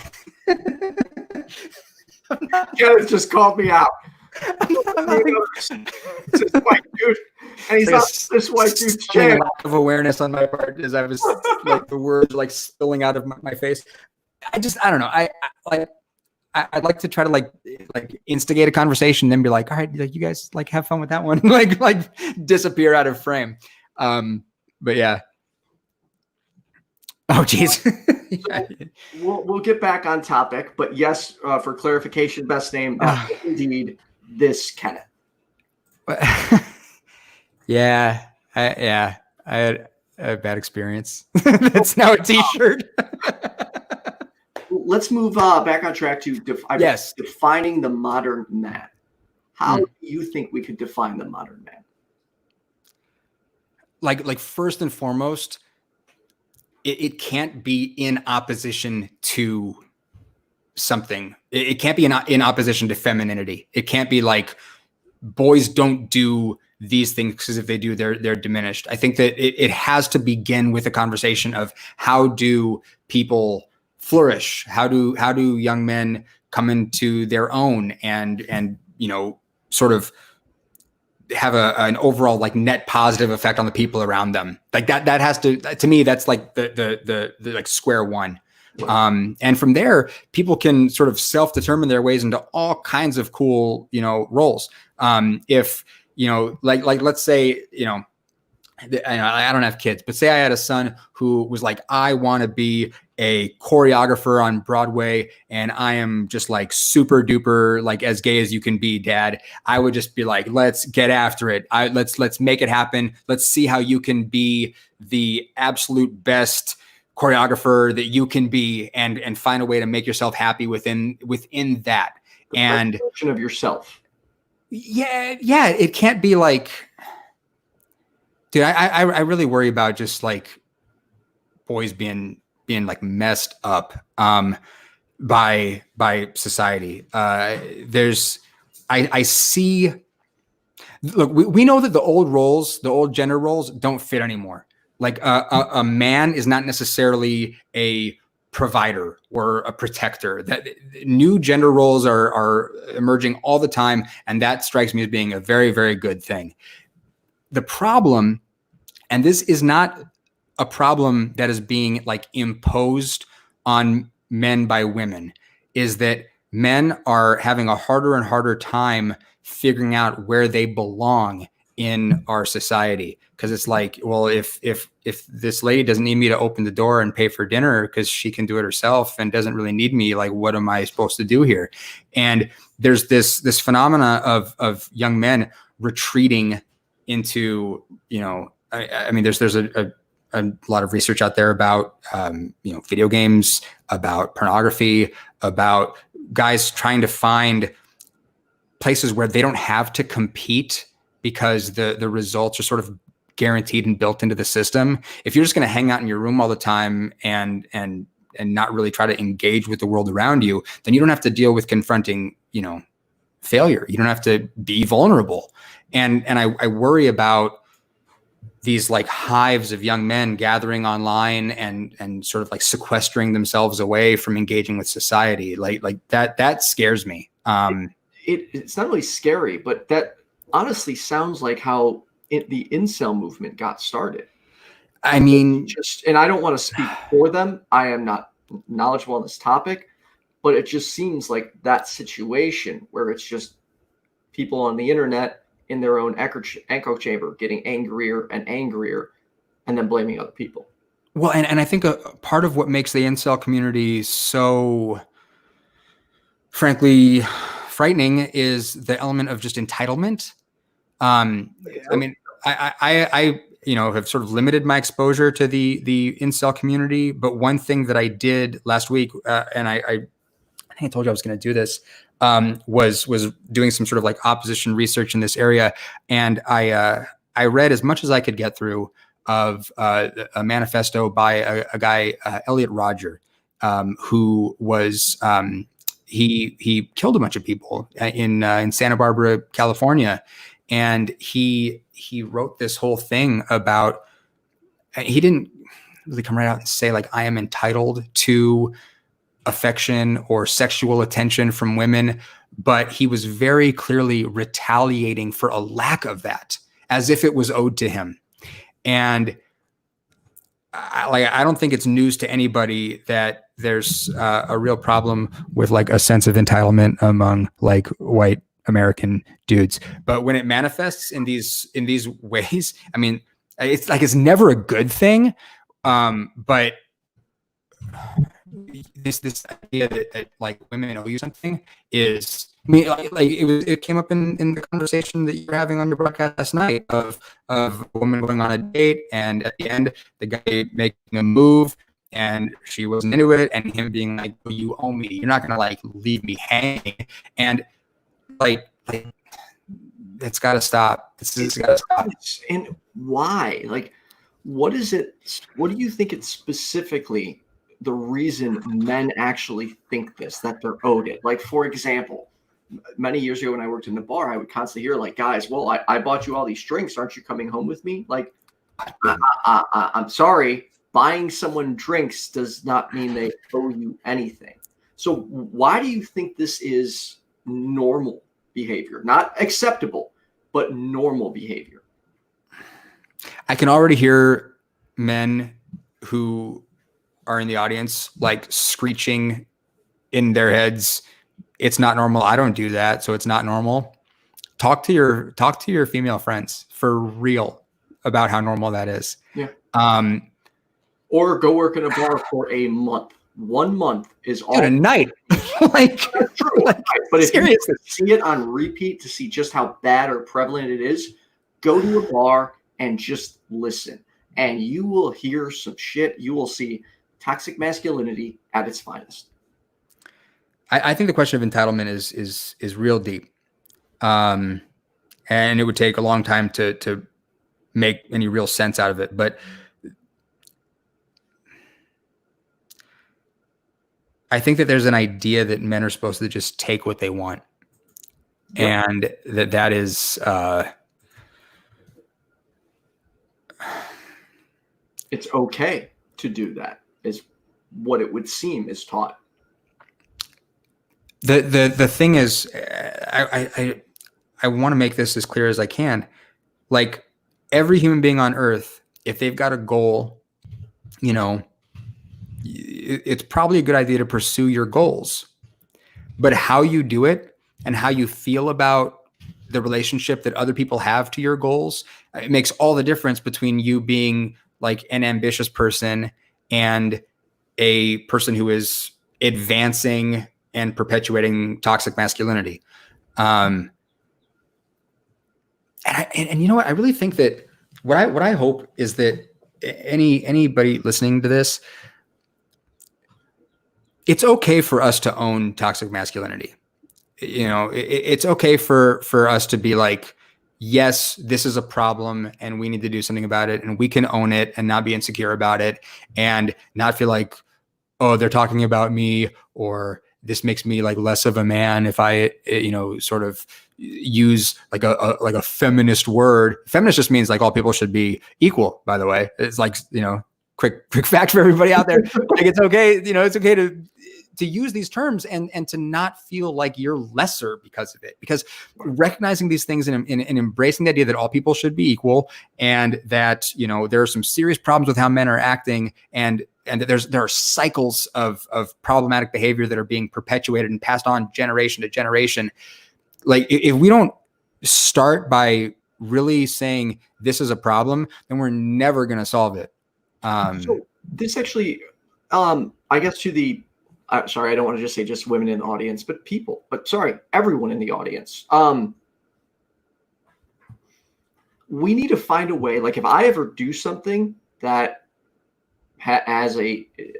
Kenneth just called me out. Cis white dude, and he's not this white dude's channel. Lack of awareness on my part as I was like the words like spilling out of my face. I don't know. I'd like to try to like instigate a conversation, then be like, all right, like you guys like have fun with that one, like disappear out of frame. But yeah. Oh geez. So we'll get back on topic, but yes, for clarification, best name indeed this Kenneth. Yeah, I had a bad experience. That's now a T-shirt. Let's move back on track to defining the modern man. How do you think we could define the modern man? Like first and foremost, it can't be in opposition to something. It can't be in opposition to femininity. It can't be like boys don't do these things because if they do, they're diminished. I think that it has to begin with a conversation of how do people flourish? How do young men come into their own and sort of have an overall like net positive effect on the people around them? Like that has to me, that's like the like square one. And from there, people can sort of self-determine their ways into all kinds of cool, roles. If, like, let's say, I don't have kids, but say I had a son who was like, I want to be a choreographer on Broadway and I am just like super duper, like as gay as you can be, Dad. I would just be like, let's get after it. Let's make it happen. Let's see how you can be the absolute best choreographer that you can be and find a way to make yourself happy within that. And version of yourself. Yeah. It can't be like, dude, I really worry about just like boys being like messed up by society. I see look, we know that the old gender roles don't fit anymore. Like a man is not necessarily a provider or a protector. That new gender roles are emerging all the time, and that strikes me as being a very, very good thing. The problem, and this is not a problem that is being like imposed on men by women, is that men are having a harder and harder time figuring out where they belong in our society. Because it's like, well, if this lady doesn't need me to open the door and pay for dinner because she can do it herself and doesn't really need me, like, what am I supposed to do here? And there's this phenomena of young men retreating into, I mean, there's a lot of research out there about video games, about pornography, about guys trying to find places where they don't have to compete because the results are sort of guaranteed and built into the system. If you're just going to hang out in your room all the time and not really try to engage with the world around you, then you don't have to deal with confronting, failure. You don't have to be vulnerable. And I worry about these like hives of young men gathering online and sort of like sequestering themselves away from engaging with society. Like that scares me. It's not really scary, but that honestly sounds like how the incel movement got started. I mean, and I don't want to speak for them. I am not knowledgeable on this topic, but it just seems like that situation where it's just people on the internet in their own echo chamber getting angrier and angrier and then blaming other people. Well, and I think a part of what makes the incel community so, frankly, frightening is the element of just entitlement. I mean, I have sort of limited my exposure to the incel community, but one thing that I did last week, and I think I told you I was going to do this, was doing some sort of like opposition research in this area, and I read as much as I could get through of a manifesto by a guy, Elliot Rodger, who was he killed a bunch of people in Santa Barbara, California. And he wrote this whole thing about, he didn't really come right out and say like, I am entitled to affection or sexual attention from women, but he was very clearly retaliating for a lack of that, as if it was owed to him. And I don't think it's news to anybody that there's a real problem with like a sense of entitlement among like white American dudes. But when it manifests in these ways, I mean, it's like, it's never a good thing. But this idea that like women owe you something is, I mean, like it came up in the conversation that you were having on your broadcast last night of a woman going on a date, and at the end the guy making a move and she wasn't into it, and him being like, well, you owe me, you're not gonna like leave me hanging. And like it's got to stop. It's got to stop. And why? Like, what is it? What do you think it's specifically the reason men actually think this, that they're owed it? Like, for example, many years ago when I worked in the bar, I would constantly hear like, guys, well, I bought you all these drinks. Aren't you coming home with me? Like, I'm sorry. Buying someone drinks does not mean they owe you anything. So why do you think this is normal behavior? Not acceptable, but normal behavior. I can already hear men who are in the audience like screeching in their heads, it's not normal. I don't do that, so it's not normal. Talk to your female friends for real about how normal that is. Yeah. Or go work in a bar for a month. 1 month is all. Dude, a night. Like, that's true. Like, but if you see it on repeat to see just how bad or prevalent it is, go to a bar and just listen, and you will hear some shit. You will see toxic masculinity at its finest. I think the question of entitlement is real deep, and it would take a long time to make any real sense out of it. But I think that there's an idea that men are supposed to just take what they want, and that is it's okay to do that, is what it would seem is taught. The thing is, I want to make this as clear as I can. Like, every human being on earth, if they've got a goal, you know, it's probably a good idea to pursue your goals, but how you do it and how you feel about the relationship that other people have to your goals, it makes all the difference between you being like an ambitious person and a person who is advancing and perpetuating toxic masculinity. And you know what? I really think that what I hope is that anybody listening to this, it's okay for us to own toxic masculinity. You know, it's okay for us to be like, yes, this is a problem and we need to do something about it, and we can own it and not be insecure about it and not feel like, oh, they're talking about me, or this makes me like less of a man if I, you know, sort of use like a feminist word. Feminist just means like all people should be equal, by the way. It's like, you know, quick fact for everybody out there. Like, it's okay, you know, it's okay to use these terms and to not feel like you're lesser because of it, because recognizing these things and embracing the idea that all people should be equal, and that, you know, there are some serious problems with how men are acting, and that there are cycles of problematic behavior that are being perpetuated and passed on generation to generation. Like, if we don't start by really saying this is a problem, then we're never going to solve it. So this actually, I guess to the, sorry, I don't want to just say just women in the audience, but people, but sorry, everyone in the audience. We need to find a way, like if I ever do something that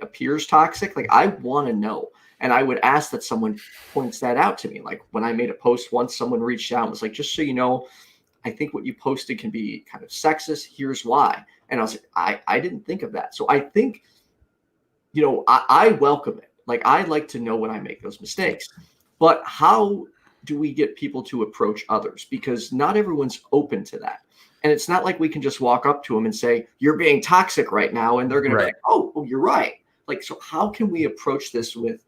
appears toxic, like I want to know. And I would ask that someone points that out to me. Like when I made a post once, someone reached out and was like, just so you know, I think what you posted can be kind of sexist. Here's why. And I was like, I didn't think of that. So I think, you know, I welcome it. Like, I like to know when I make those mistakes. But how do we get people to approach others? Because not everyone's open to that. And it's not like we can just walk up to them and say, you're being toxic right now. And they're going to be like, oh, well, you're right. Like, so how can we approach this with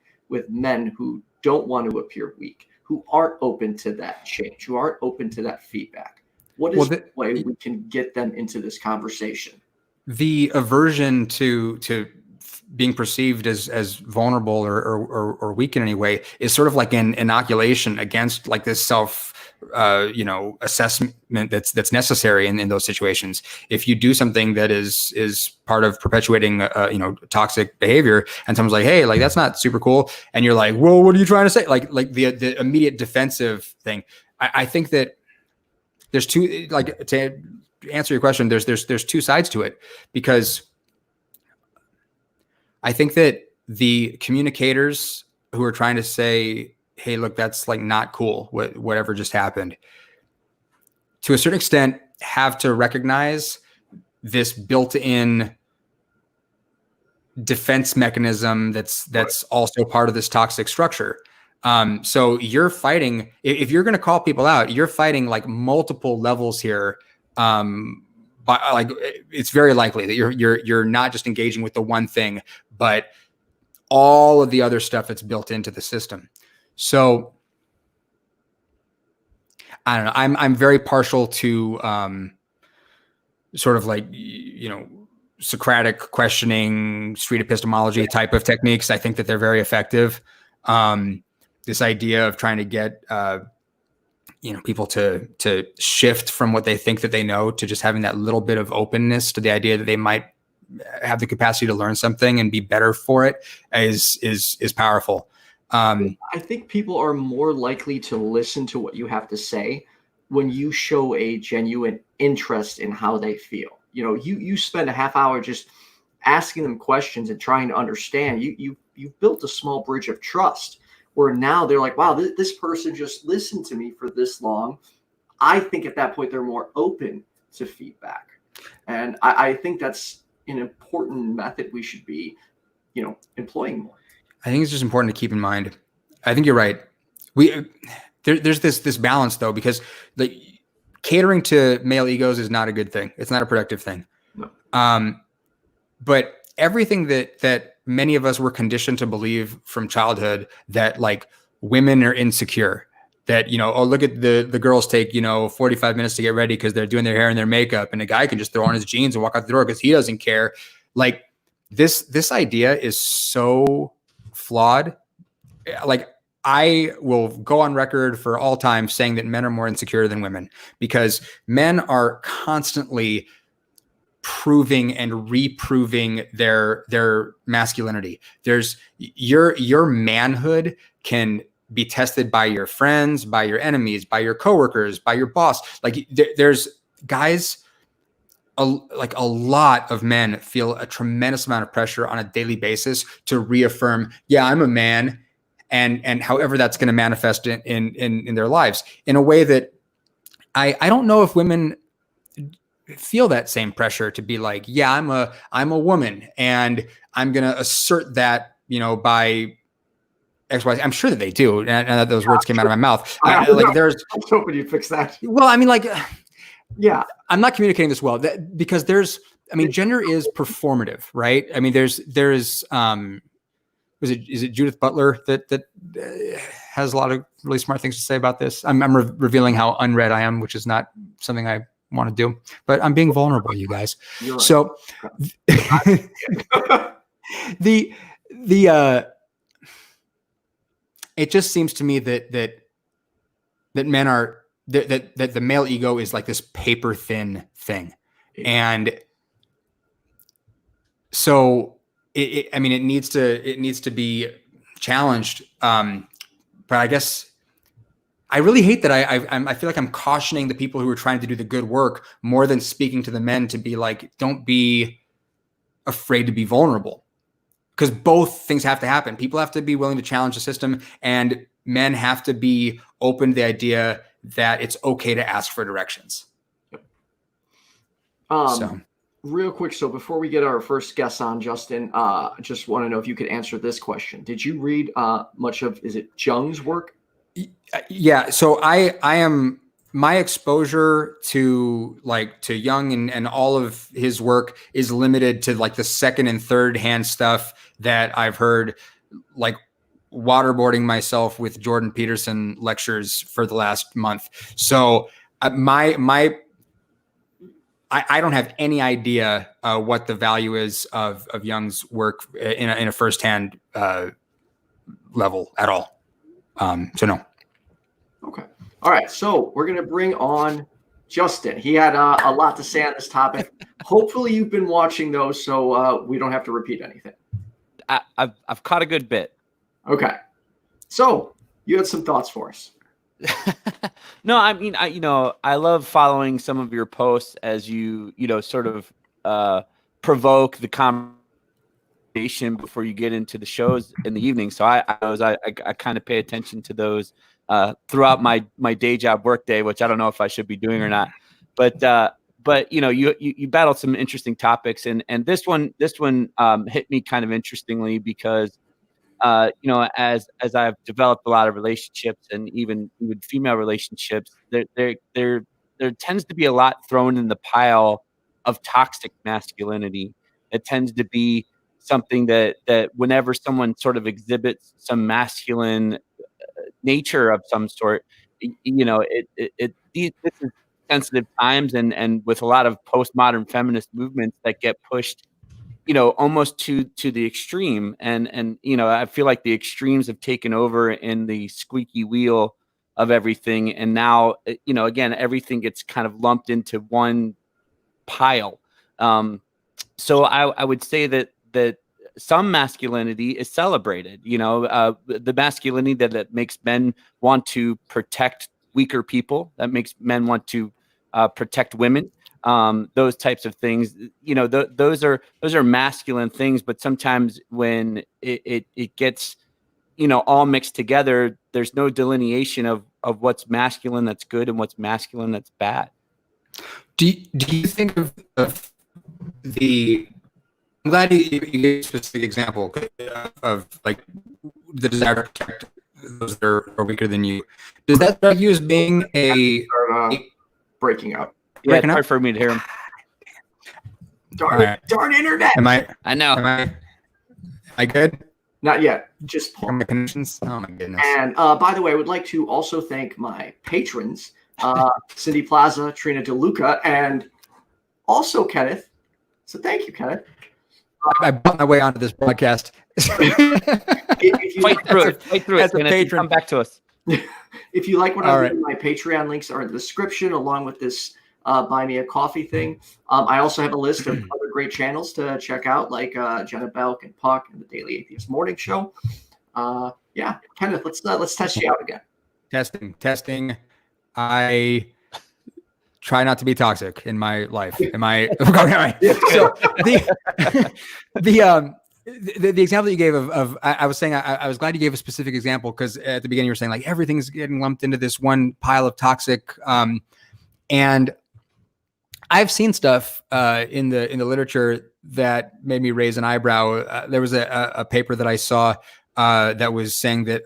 men who don't want to appear weak, who aren't open to that change, who aren't open to that feedback? What is the way we can get them into this conversation? The aversion to being perceived as vulnerable or weak in any way is sort of like an inoculation against like this self, you know, assessment that's necessary in those situations. If you do something that is part of perpetuating, you know, toxic behavior, and someone's like, hey, like that's not super cool, and you're like, well, what are you trying to say? Like the immediate defensive thing. I think that there's two, like, to answer your question, there's two sides to it, because I think that the communicators who are trying to say, hey, look, that's like not cool, whatever just happened, to a certain extent have to recognize this built-in defense mechanism that's also part of this toxic structure. So you're fighting, if you're going to call people out, you're fighting like multiple levels here. But like, it's very likely that you're not just engaging with the one thing, but all of the other stuff that's built into the system. So I don't know. I'm very partial to sort of like, you know, Socratic questioning, street epistemology type of techniques. I think that they're very effective. This idea of trying to get you know, people to shift from what they think that they know to just having that little bit of openness to the idea that they might have the capacity to learn something and be better for it is powerful. I think people are more likely to listen to what you have to say when you show a genuine interest in how they feel. You know, you spend a half hour just asking them questions and trying to understand. You've built a small bridge of trust, where now they're like, wow, this person just listened to me for this long. I think at that point, they're more open to feedback. And I think that's an important method we should be, you know, employing more. I think it's just important to keep in mind. I think you're right. There's this balance though, because like catering to male egos is not a good thing. It's not a productive thing. No. but everything that many of us were conditioned to believe from childhood, that like women are insecure, that, you know, oh, look at the girls take, you know, 45 minutes to get ready because they're doing their hair and their makeup, and a guy can just throw on his jeans and walk out the door because he doesn't care. Like this idea is so flawed. Like, I will go on record for all time saying that men are more insecure than women, because men are constantly proving and reproving their masculinity. There's your manhood can be tested by your friends, by your enemies, by your coworkers, by your boss. Like there's guys, like a lot of men feel a tremendous amount of pressure on a daily basis to reaffirm, yeah, I'm a man. And however that's going to manifest in their lives in a way that I don't know if women feel that same pressure to be like, yeah, I'm a woman and I'm going to assert that, you know, by X, Y. I'm sure that they do. And those words came out of my mouth. I was hoping you'd fix that. Well, I mean, like, yeah, I'm not communicating this well because gender is performative, right? I mean, is it Judith Butler that has a lot of really smart things to say about this? I'm revealing how unread I am, which is not something I want to do, but I'm being vulnerable, you guys. Right. So it just seems to me that men are that the male ego is like this paper thin thing, and so. I mean, it needs to be challenged. But I guess I really hate that I feel like I'm cautioning the people who are trying to do the good work more than speaking to the men to be like, don't be afraid to be vulnerable, because both things have to happen. People have to be willing to challenge the system, and men have to be open to the idea that it's okay to ask for directions. Real quick, so before we get our first guest on, Justin, just want to know if you could answer this question. Did you read much of, is it Jung's work? Yeah, so I am, my exposure to Jung and all of his work is limited to like the second and third hand stuff that I've heard, like waterboarding myself with Jordan Peterson lectures for the last month. So I don't have any idea what the value is of Jung's work in a firsthand level at all. So no. Okay. All right. So we're going to bring on Justin. He had a lot to say on this topic. Hopefully you've been watching those, so we don't have to repeat anything. I've caught a good bit. Okay. So you had some thoughts for us. No, I mean, I love following some of your posts as you sort of provoke the conversation before you get into the shows in the evening. So I kind of pay attention to those throughout my day job workday, which I don't know if I should be doing or not. But you battled some interesting topics, and this one hit me kind of interestingly because as I've developed a lot of relationships and even female relationships, there tends to be a lot thrown in the pile of toxic masculinity. It tends to be something that whenever someone sort of exhibits some masculine nature of some sort, this is sensitive times, and with a lot of postmodern feminist movements that get pushed almost to the extreme. And I feel like the extremes have taken over in the squeaky wheel of everything. And now, again, everything gets kind of lumped into one pile. So I would say that some masculinity is celebrated, the masculinity that makes men want to protect weaker people, that makes men want to protect women. Those types of things, those are masculine things, but sometimes when it gets, all mixed together, there's no delineation of what's masculine that's good and what's masculine that's bad. Do you think of I'm glad you gave a specific example of like the desire to protect those that are weaker than you. Does that strike you as being a breaking up? Yeah, it's hard for me to hear him. Darn internet. I know. Am I good? Not yet. Just pause. My connections. Oh my goodness. And by the way, I would like to also thank my patrons, Cindy Plaza, Trina DeLuca, and also Kenneth. So thank you, Kenneth. I bought my way onto this podcast. Fight through it. As a patron. Come back to us. If you like what I do, my Patreon links are in the description, along with this Buy Me a Coffee thing. I also have a list of other great channels to check out, like Jenna Belk and Puck and the Daily Atheist Morning Show. Yeah, Kenneth, let's test you out again. Testing. I try not to be toxic in my life. Am I? So the example that you gave of I was saying I was glad you gave a specific example, because at the beginning you were saying like everything's getting lumped into this one pile of toxic, and I've seen stuff in the literature that made me raise an eyebrow. There was a paper that I saw that was saying that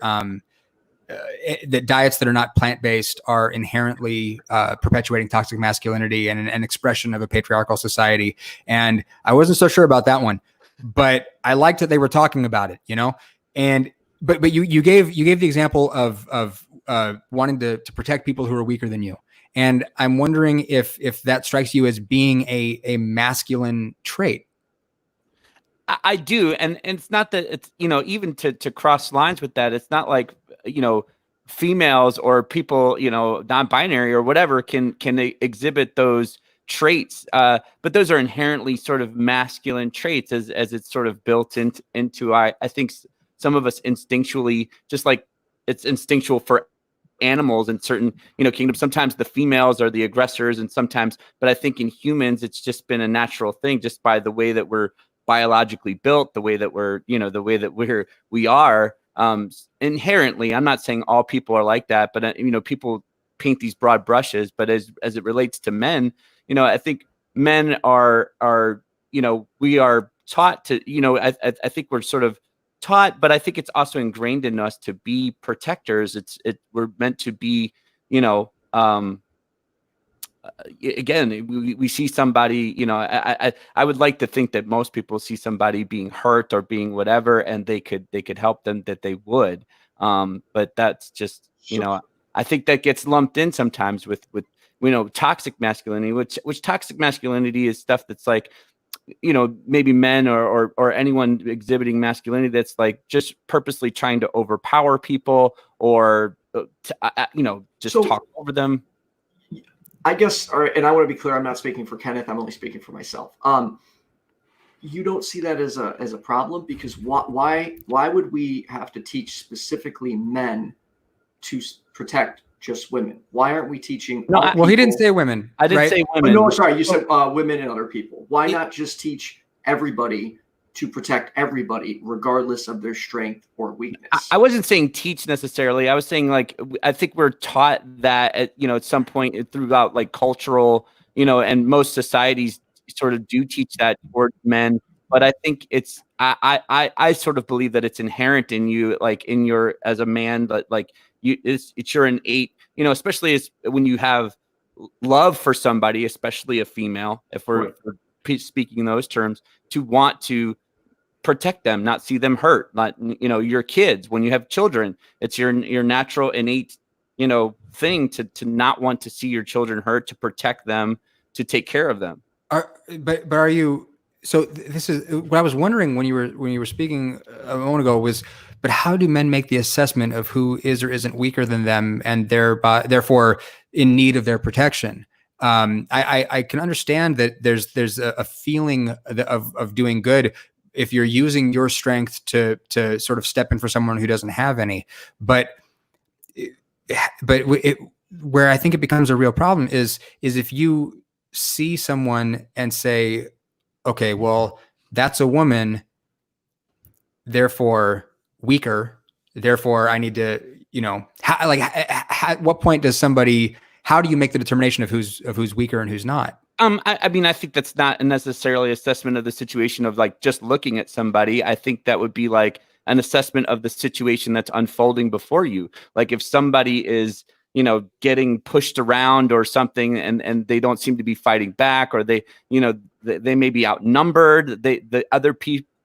that diets that are not plant-based are inherently perpetuating toxic masculinity and an expression of a patriarchal society. And I wasn't so sure about that one, but I liked that they were talking about it, you know. And but you gave the example of wanting to protect people who are weaker than you. And I'm wondering if that strikes you as being a masculine trait. I do. And it's not that it's, you know, even to cross lines with that, it's not like, you know, females or people, you know, non-binary or whatever can exhibit those traits. But those are inherently sort of masculine traits as it's sort of built into I think some of us instinctually, just like it's instinctual for animals in certain, you know, kingdoms. Sometimes the females are the aggressors and sometimes, but I think in humans, it's just been a natural thing just by the way that we're biologically built, the way that we're, you know, the way that we are inherently. I'm not saying all people are like that, but you know, people paint these broad brushes, but as it relates to men, you know, I think men are, you know, we are taught to, you know, I think we're sort of taught, but I think it's also ingrained in us to be protectors. We're meant to be, you know, again, we see somebody, you know, I would like to think that most people see somebody being hurt or being whatever, and they could help them, that they would. But that's just, you know, I think that gets lumped in sometimes with, you know, toxic masculinity, which toxic masculinity is stuff that's like, you know, maybe men or anyone exhibiting masculinity that's like just purposely trying to overpower people or, you know, just talk over them. I guess, all right, and I want to be clear, I'm not speaking for Kenneth, I'm only speaking for myself. You don't see that as a problem, because why would we have to teach specifically men to protect just women? Why aren't we teaching? No, well, he didn't say women. I didn't say women. Oh, no, sorry, you said women and other people. Why not just teach everybody to protect everybody, regardless of their strength or weakness? I wasn't saying teach necessarily. I was saying, like, I think we're taught that at, you know, at some point throughout like cultural, you know, and most societies sort of do teach that toward men. But I think it's, I sort of believe that it's inherent in you, like in your, as a man, but like it's your innate, you know, especially as when you have love for somebody, especially a female, if we're speaking in those terms, to want to protect them, not see them hurt. Not, you know, your kids, when you have children, it's your natural innate, you know, thing to not want to see your children hurt, to protect them, to take care of them. But are you? So this is what I was wondering when you were speaking a moment ago was, but how do men make the assessment of who is or isn't weaker than them and therefore in need of their protection? I can understand that there's a feeling of doing good if you're using your strength to sort of step in for someone who doesn't have any, but where I think it becomes a real problem is if you see someone and say, okay, well, that's a woman, therefore weaker, therefore I need to, you know, at what point does somebody, how do you make the determination of who's weaker and who's not? I mean, I think that's not necessarily assessment of the situation of like just looking at somebody. I think that would be like an assessment of the situation that's unfolding before you. Like if somebody is, getting pushed around or something, and they don't seem to be fighting back, or they may be outnumbered. The other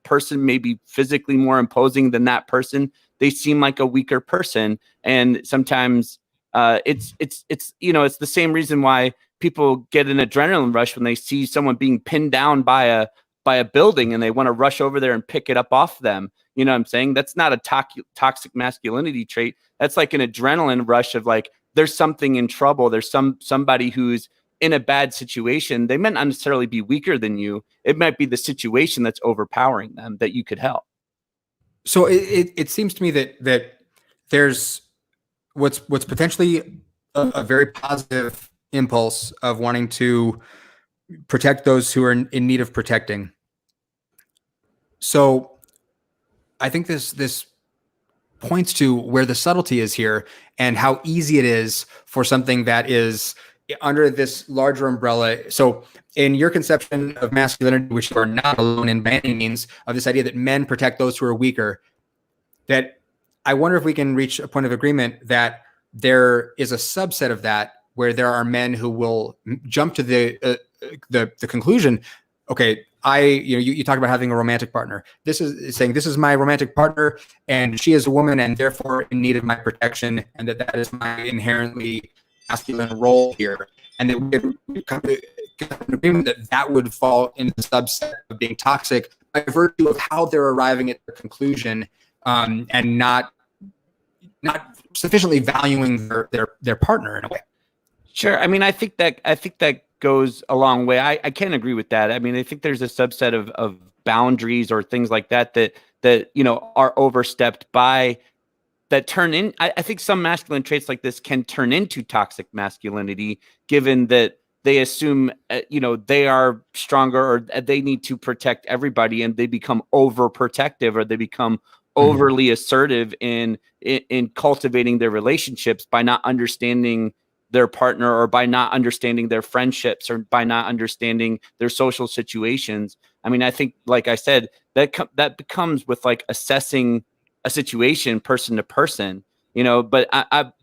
person may be physically more imposing than that person. They seem like a weaker person, and sometimes it's the same reason why people get an adrenaline rush when they see someone being pinned down by a building, and they want to rush over there and pick it up off them. You know what I'm saying? That's not a toxic masculinity trait. That's like an adrenaline rush of like, there's something in trouble. There's somebody who's in a bad situation. They might not necessarily be weaker than you. It might be the situation that's overpowering them that you could help. So it seems to me that there's what's potentially a very positive impulse of wanting to protect those who are in need of protecting. So I think this points to where the subtlety is here and how easy it is for something that is under this larger umbrella. So in your conception of masculinity, which you are not alone in by any means, of this idea that men protect those who are weaker, that I wonder if we can reach a point of agreement that there is a subset of that where there are men who will jump to the conclusion, okay, you talk about having a romantic partner. This is my romantic partner, and she is a woman, and therefore in need of my protection, and that is my inherently masculine role here, and that we come to an agreement that would fall into the subset of being toxic by virtue of how they're arriving at the conclusion, and not sufficiently valuing their partner in a way. Sure. I mean, I think that goes a long way. I can't agree with that. I mean, I think there's a subset of boundaries or things like that are overstepped by that turn in. I think some masculine traits like this can turn into toxic masculinity, given that they assume, they are stronger, or they need to protect everybody, and they become overprotective, or they become overly assertive in cultivating their relationships by not understanding their partner, or by not understanding their friendships, or by not understanding their social situations. I mean, I think, like I said, that becomes with like assessing a situation person to person, but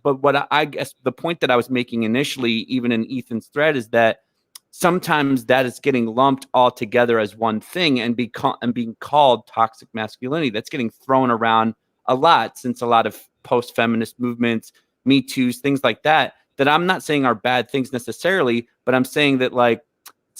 what I guess the point that I was making initially, even in Ethan's thread, is that sometimes that is getting lumped all together as one thing and being called toxic masculinity. That's getting thrown around a lot since a lot of post-feminist movements, Me Too's, things like that I'm not saying are bad things necessarily, but I'm saying that like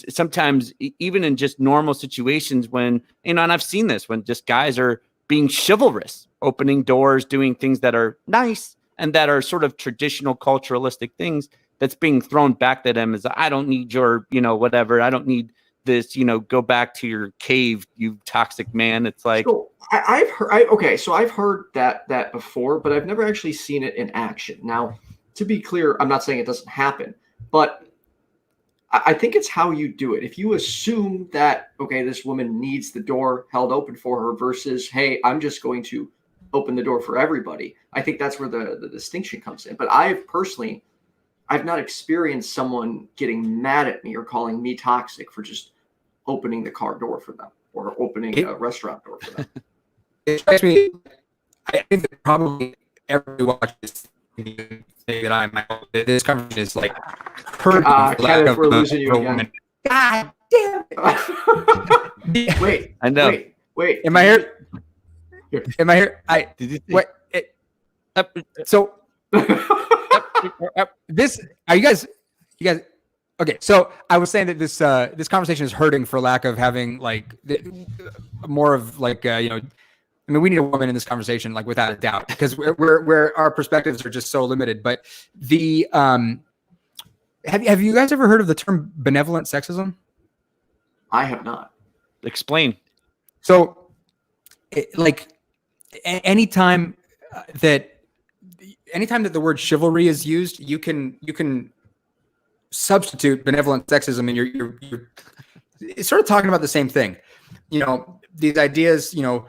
sometimes even in just normal situations when, and I've seen this when just guys are being chivalrous, opening doors, doing things that are nice and that are sort of traditional culturalistic things, that's being thrown back at them as, I don't need your, whatever. I don't need this, go back to your cave, you toxic man. It's like, so I've heard, so I've heard that before, but I've never actually seen it in action. Now, to be clear, I'm not saying it doesn't happen, but I think it's how you do it. If you assume that, okay, this woman needs the door held open for her versus, hey, I'm just going to open the door for everybody, I think that's where the distinction comes in. But I've not experienced someone getting mad at me or calling me toxic for just opening the car door for them or opening a restaurant door for them. It strikes me, I think that probably everyone watches this conversation is like hurting. Kenneth, we're losing you again. God damn it. Wait, I know. Wait. Am I here? Am I here? Did you wait. So this, are you guys, okay. So I was saying that this conversation is hurting for lack of having like more of like, I mean, we need a woman in this conversation, like without a doubt, because we're our perspectives are just so limited. But the have you guys ever heard of the term benevolent sexism? I have not. Explain. So, anytime that the word chivalry is used, you can substitute benevolent sexism, and you're it's sort of talking about the same thing. These ideas, to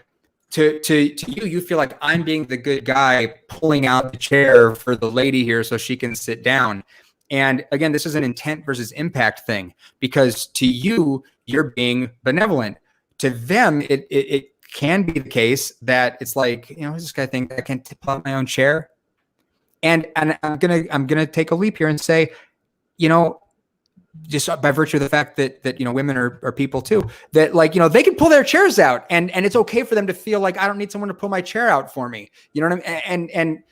you feel like I'm being the good guy pulling out the chair for the lady here so she can sit down. And again, this is an intent versus impact thing, because to you, you're being benevolent. To them, it can be the case that it's like, who's this guy think I can pull out my own chair? And I'm gonna take a leap here and say, you know, just by virtue of the fact that you know, women are people too, that like, you know, they can pull their chairs out and it's okay for them to feel like I don't need someone to pull my chair out for me. You know what I mean? And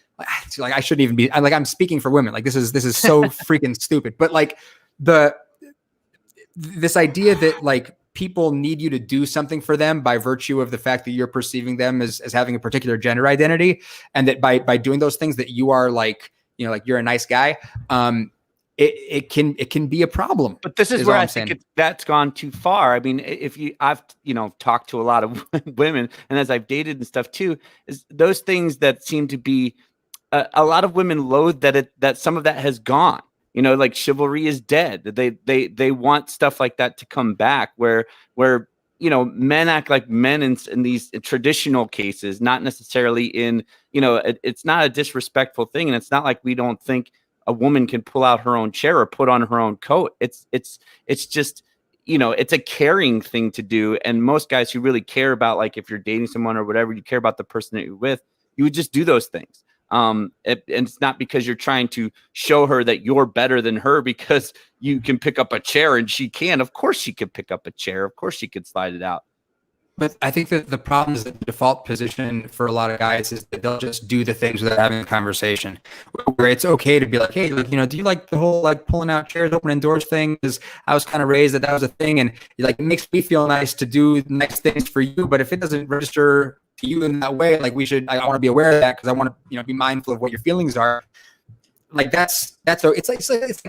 like I shouldn't even be I'm speaking for women. Like this is so freaking stupid. But like this idea that like people need you to do something for them by virtue of the fact that you're perceiving them as having a particular gender identity, and that by doing those things that you are like, you know, like you're a nice guy. It can be a problem. But this is where I think that's gone too far. I mean, I've talked to a lot of women, and as I've dated and stuff too, is those things that seem to be a lot of women loathe that some of that has gone. You know, like chivalry is dead. They want stuff like that to come back, where you know, men act like men in these traditional cases, not necessarily in, you know, it's not a disrespectful thing, and it's not like we don't think a woman can pull out her own chair or put on her own coat. It's just, you know, it's a caring thing to do. And most guys who really care about, like, if you're dating someone or whatever, you care about the person that you're with, you would just do those things. And it's not because you're trying to show her that you're better than her because you can pick up a chair and she can. Of course she could pick up a chair. Of course she could slide it out. But I think that the problem is that the default position for a lot of guys is that they'll just do the things without having a conversation, where it's okay to be like, hey, like, you know, do you like the whole like pulling out chairs, opening doors thing? Because I was kind of raised that was a thing, and like it makes me feel nice to do nice things for you. But if it doesn't register to you in that way, like I want to be aware of that because I want to, you know, be mindful of what your feelings are. Like that's it's like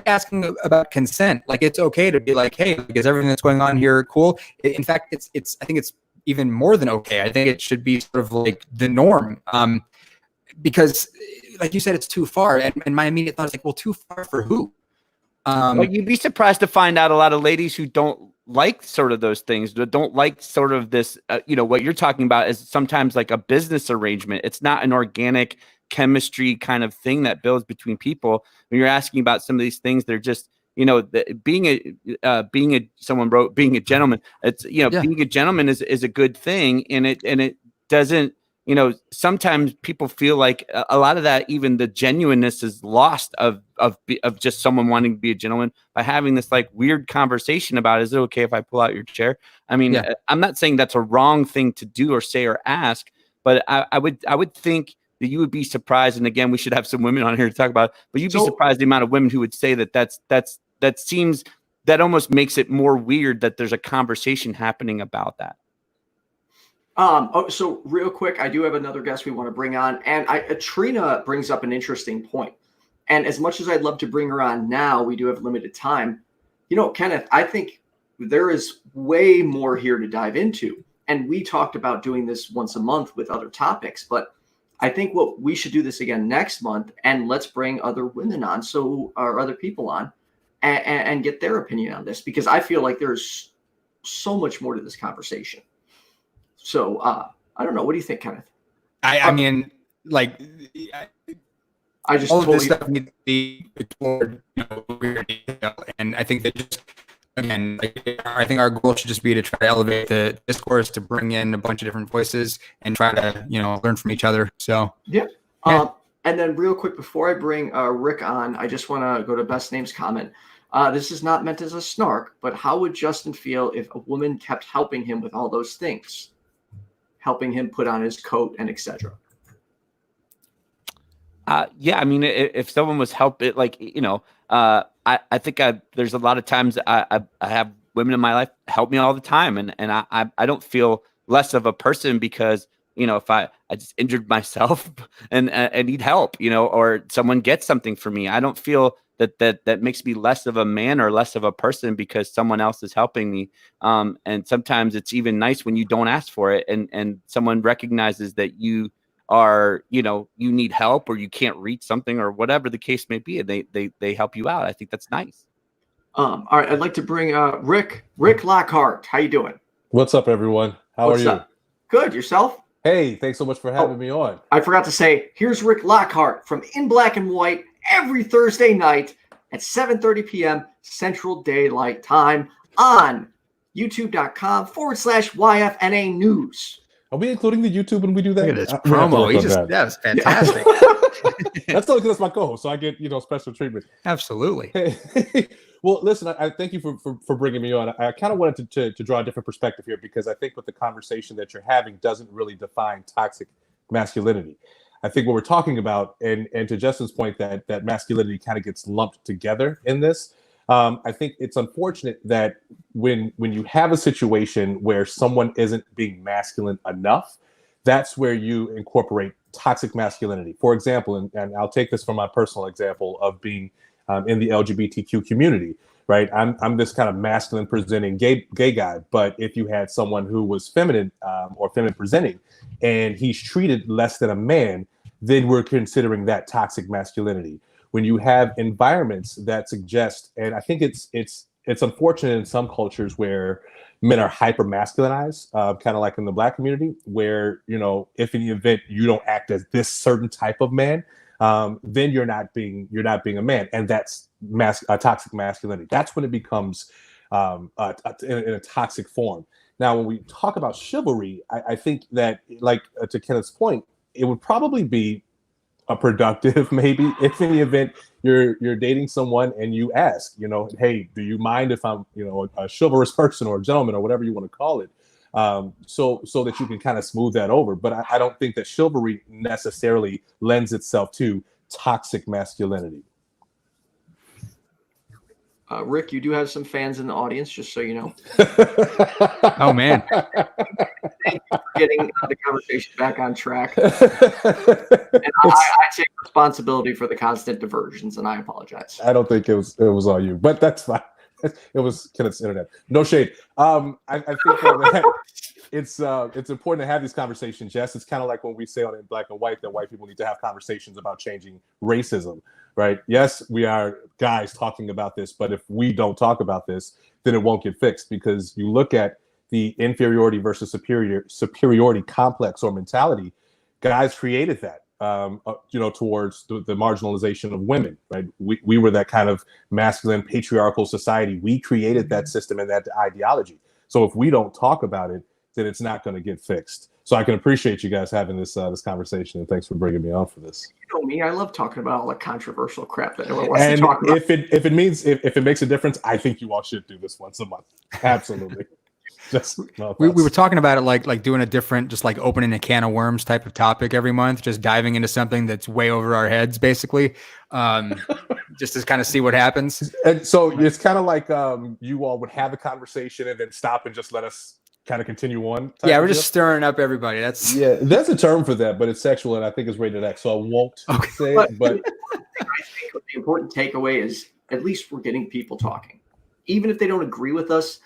asking about consent. Like it's okay to be like, hey, is everything that's going on here cool? In fact, I think it's even more than okay. I think it should be sort of like the norm, because like you said, it's too far. And my immediate thought is like, well, too far for who? Well, you'd be surprised to find out a lot of ladies who don't like sort of those things, don't like sort of this, you know, what you're talking about is sometimes like a business arrangement. It's not an organic chemistry kind of thing that builds between people. When you're asking about some of these things, they're just, you know, being a gentleman, it's, you know, yeah. Being a gentleman is a good thing. And it doesn't, you know, sometimes people feel like a lot of that, even the genuineness is lost of just someone wanting to be a gentleman by having this like weird conversation about, is it okay if I pull out your chair? I mean, yeah. I'm not saying that's a wrong thing to do or say or ask, but I would think that you would be surprised. And again, we should have some women on here to talk about it, but you'd be surprised the amount of women who would say that almost makes it more weird that there's a conversation happening about that. So real quick, I do have another guest we want to bring on, and Trina brings up an interesting point. And as much as I'd love to bring her on now, we do have limited time. You know, Kenneth, I think there is way more here to dive into. And we talked about doing this once a month with other topics, but I think what we should do this again next month, and let's bring other women on, or other people on, and get their opinion on this, because I feel like there's so much more to this conversation. So I don't know. What do you think, Kenneth? I mean, like, I just all of this stuff needs to be explored, you know, and I think that just, again, like, I think our goal should just be to try to elevate the discourse, to bring in a bunch of different voices and try to, you know, learn from each other. So yeah. And then real quick before I bring Rick on, I just want to go to Best Name's comment. This is not meant as a snark, but how would Justin feel if a woman kept helping him with all those things? Helping him put on his coat and etc. Yeah, I mean, if someone was helping, like, you know, I think there's a lot of times I have women in my life help me all the time, and I don't feel less of a person because, you know, if I just injured myself and need help, you know, or someone gets something for me, I don't feel that makes me less of a man or less of a person because someone else is helping me. And sometimes it's even nice when you don't ask for it and someone recognizes that you are, you know, you need help or you can't reach something or whatever the case may be, and they help you out. I think that's nice. All right, I'd like to bring Rick Lockhart. How you doing? What's up, everyone? How are you? Up? Good. Yourself? Hey, thanks so much for having me on. I forgot to say, here's Rick Lockhart from In Black and White every Thursday night at 7:30 p.m. Central Daylight Time on youtube.com/YFNA News. Are we including the YouTube when we do that? Look at this promo. That was fantastic. That's only because that's my co-host, so I get special treatment. Absolutely. Well, listen, I thank you for bringing me on. I kind of wanted to draw a different perspective here, because I think what the conversation that you're having doesn't really define toxic masculinity. I think what we're talking about, and to Justin's point, that masculinity kind of gets lumped together in this. I think it's unfortunate that when you have a situation where someone isn't being masculine enough, that's where you incorporate toxic masculinity. For example, and I'll take this from my personal example of being in the LGBTQ community, right? I'm this kind of masculine presenting gay guy, but if you had someone who was feminine or feminine presenting, and he's treated less than a man, then we're considering that toxic masculinity. When you have environments that suggest, and I think it's unfortunate in some cultures where men are hyper masculinized, kind of like in the Black community, where if in the event you don't act as this certain type of man, then you're not being a man, and that's toxic masculinity. That's when it becomes in a toxic form. Now, when we talk about chivalry, I think that, like to Kenneth's point, it would probably be a productive, maybe, if in the event you're dating someone and you ask, hey, do you mind if I'm, a chivalrous person or a gentleman or whatever you want to call it, so that you can kind of smooth that over. But I don't think that chivalry necessarily lends itself to toxic masculinity. Rick, you do have some fans in the audience, just so you know. Oh, man. Thank you for getting the conversation back on track. And I take responsibility for the constant diversions, and I apologize. I don't think it was all you, but that's fine. It was Kenneth's internet. No shade. I think that it's important to have these conversations. Yes, it's kind of like when we say on In Black and White that white people need to have conversations about changing racism, right? Yes, we are guys talking about this, but if we don't talk about this, then it won't get fixed, because you look at the inferiority versus superiority complex or mentality. Guys created that, towards the marginalization of women, right? We were that kind of masculine patriarchal society. We created that system and that ideology. So if we don't talk about it, then it's not going to get fixed. So I can appreciate you guys having this conversation, and thanks for bringing me on for this. You know me, I love talking about all the controversial crap that no one wants to talk about. If it makes a difference, I think you all should do this once a month. Absolutely. We were talking about it like doing a different, just like opening a can of worms type of topic every month, just diving into something that's way over our heads, basically, just to kind of see what happens. And so it's kind of like you all would have a conversation and then stop and just let us kind of continue on. Yeah, we're just stirring up everybody. There's a term for that, but it's sexual, and I think it's rated X, so I won't say it. But I think the important takeaway is at least we're getting people talking, even if they don't agree with us.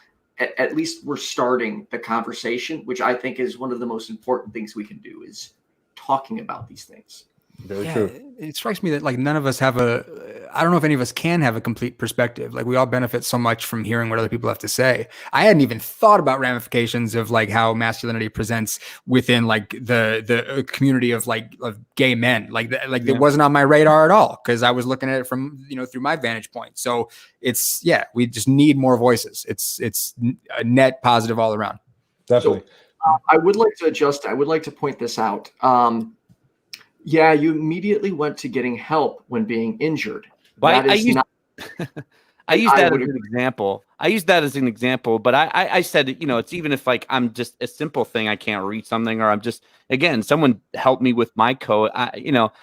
At least we're starting the conversation, which I think is one of the most important things we can do, is talking about these things. Very true. It strikes me that like none of us have I don't know if any of us can have a complete perspective. Like we all benefit so much from hearing what other people have to say. I hadn't even thought about ramifications of like how masculinity presents within like the community of gay men. It wasn't on my radar at all, because I was looking at it from, through my vantage point. So we just need more voices. It's a net positive all around. Definitely. So, I would like to point this out. Yeah, you immediately went to getting help when being injured. I use that as an example. I use that as an example, but I said, it's even if like I'm just a simple thing, I can't read something, or I'm just, again, someone helped me with my code.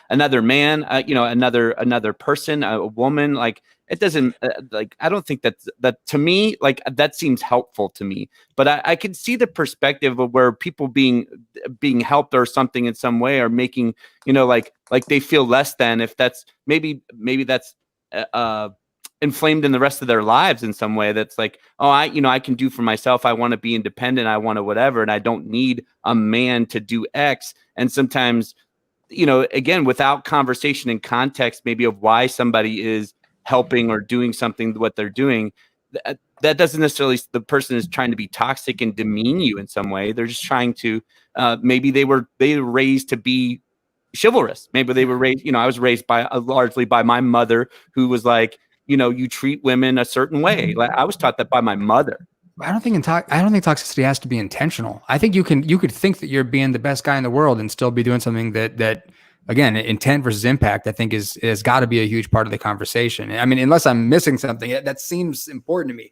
Another man, another person, a woman, like it doesn't I don't think that to me, like that seems helpful to me, but I can see the perspective of where people being helped or something in some way, or making, like they feel less than, if that's maybe that's, inflamed in the rest of their lives in some way, that's like, oh, I can do for myself. I want to be independent. I want to whatever. And I don't need a man to do X. And sometimes, again, without conversation and context, maybe of why somebody is helping or doing something, what they're doing, that doesn't necessarily, the person is trying to be toxic and demean you in some way. They're just trying to, maybe they were raised to be chivalrous. Maybe they were raised, I was raised largely by my mother, who was like, you treat women a certain way. Like I was taught that by my mother. I don't think toxicity has to be intentional. I think you could think that you're being the best guy in the world and still be doing something that again, intent versus impact, I think has got to be a huge part of the conversation. I mean, unless I'm missing something, that seems important to me.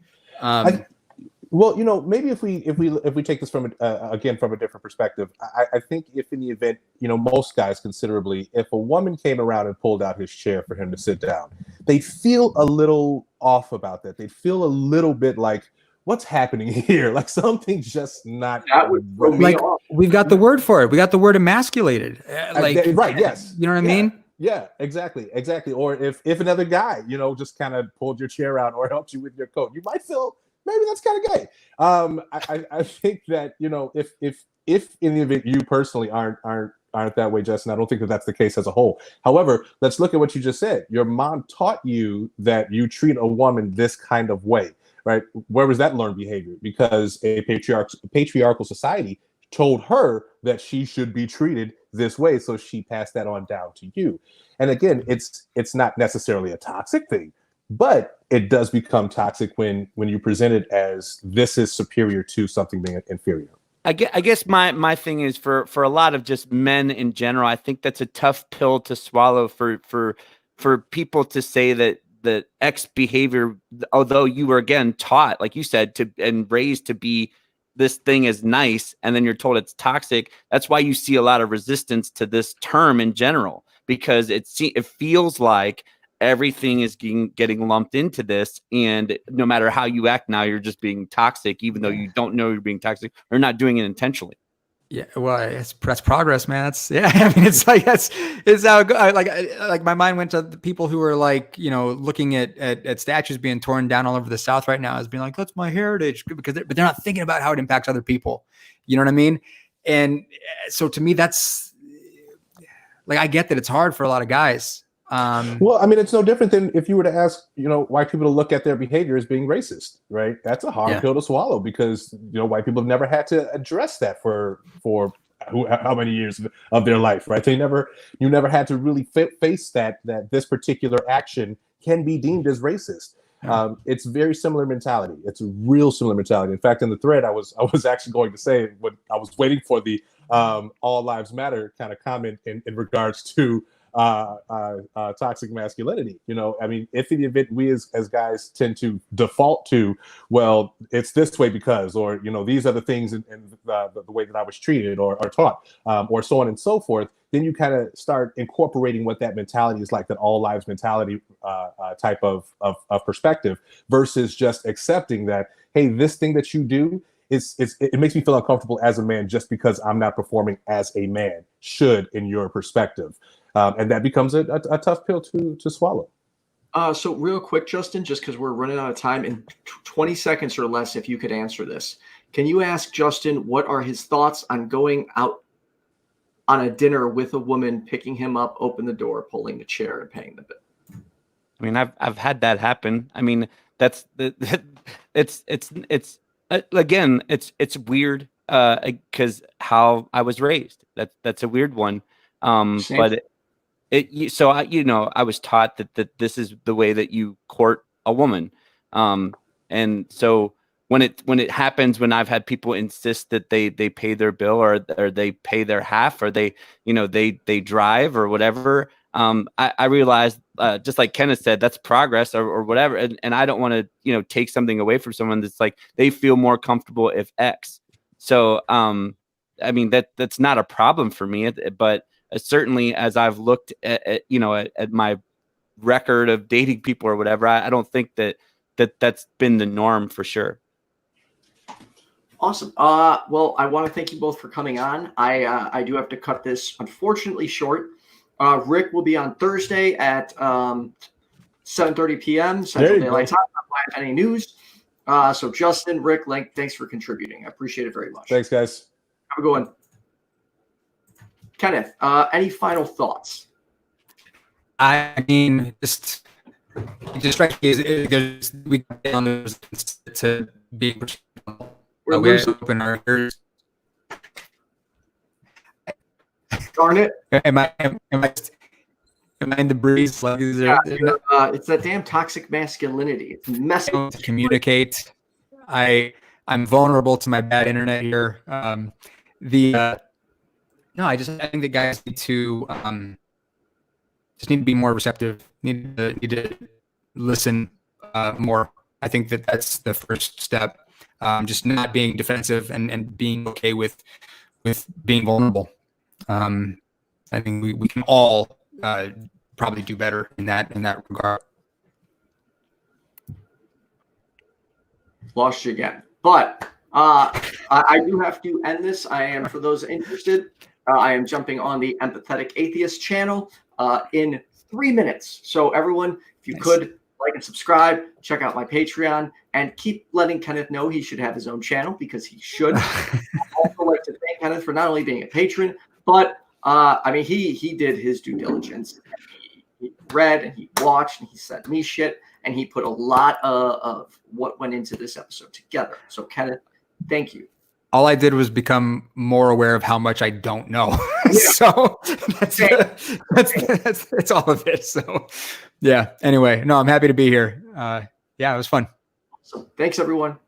Well, maybe if we take this from again from a different perspective, I think if in the event, most guys considerably, if a woman came around and pulled out his chair for him to sit down, they feel a little off about that. They feel a little bit like, what's happening here? Like something's just not right. Like we've got the word for it. We got the word emasculated. Right? Yes. You know what I mean? Yeah, exactly. Or if another guy, just kind of pulled your chair out or helped you with your coat, you might feel maybe that's kind of gay. I think that if in the event you personally aren't that way, Justin, I don't think that that's the case as a whole. However, let's look at what you just said. Your mom taught you that you treat a woman this kind of way, right? Where was that learned behavior? Because a patriarchal society told her that she should be treated this way, so she passed that on down to you. And again, it's not necessarily a toxic thing, but it does become toxic when you present it as this is superior to something being inferior. I guess my thing is for a lot of just men in general, I think that's a tough pill to swallow for people to say that X behavior, although you were again taught, like you said, and raised to be this thing is nice, and then you're told it's toxic. That's why you see a lot of resistance to this term in general, because it feels like everything is getting lumped into this, and no matter how you act now, you're just being toxic, even though you don't know you're being toxic or not doing it intentionally. Yeah, well, that's progress, man. I mean, it's like it's how it goes. Like my mind went to the people who are like, looking at statues being torn down all over the South right now as being like, that's my heritage, but they're not thinking about how it impacts other people. You know what I mean? And so to me, that's like, I get that it's hard for a lot of guys. Well, I mean, it's no different than if you were to ask, white people to look at their behavior as being racist, right? That's a hard pill to swallow because, white people have never had to address that for how many years of their life, right? You never had to really face that this particular action can be deemed as racist. It's very similar mentality. It's a real similar mentality. In fact, in the thread, I was actually going to say when I was waiting for the all lives matter kind of comment in regards to toxic masculinity. I mean, if in the event we as guys tend to default to, well, it's this way because, or these are the things in the way that I was treated or taught, or so on and so forth, then you kind of start incorporating what that mentality is like, that all lives mentality type of perspective, versus just accepting that, hey, this thing that you do, it makes me feel uncomfortable as a man just because I'm not performing as a man should in your perspective. And that becomes a tough pill to swallow. So real quick, Justin, just because we're running out of time, in 20 seconds or less, if you could answer this, can you ask Justin what are his thoughts on going out on a dinner with a woman, picking him up, open the door, pulling the chair, and paying the bill? I mean, I've had that happen. I mean, it's again, it's weird because how I was raised. That's a weird one. But I was taught that this is the way that you court a woman. And so when it happens, when I've had people insist that they pay their bill or they pay their half, or they drive or whatever, I realized, just like Kenneth said, that's progress or whatever. And I don't want to, take something away from someone that's like, they feel more comfortable if X. So, I mean, that's not a problem for me, but certainly as I've looked at my record of dating people or whatever, I don't think that's been the norm for sure. Awesome. Well, I want to thank you both for coming on. I do have to cut this unfortunately short. Rick will be on Thursday at 7:30 p.m. Central Daylight Time on YFNA News. So Justin, Rick, thanks for contributing. I appreciate it very much. Thanks, guys. Have a good one. Kenneth, any final thoughts? I mean, just strikes me as we to be open our ears. Darn it! Am I in the breeze? Like, it's that damn toxic masculinity. It's messy. To communicate. I'm vulnerable to my bad internet here. No, I think the guys need to just need to be more receptive. Need to listen more. I think that's the first step. Just not being defensive and being okay with being vulnerable. I think we can all probably do better in that regard. Lost you again, but I do have to end this. I am, for those interested, I am jumping on the Empathetic Atheist channel in 3 minutes. So everyone, if you could like and subscribe, check out my Patreon, and keep letting Kenneth know he should have his own channel, because he should. I'd also like to thank Kenneth for not only being a patron, but I mean, he did his due diligence. He read and he watched and he sent me shit, and he put a lot of what went into this episode together. So Kenneth, thank you. All I did was become more aware of how much I don't know. So that's all of it. So yeah. Anyway, no, I'm happy to be here. Yeah, it was fun. So thanks everyone.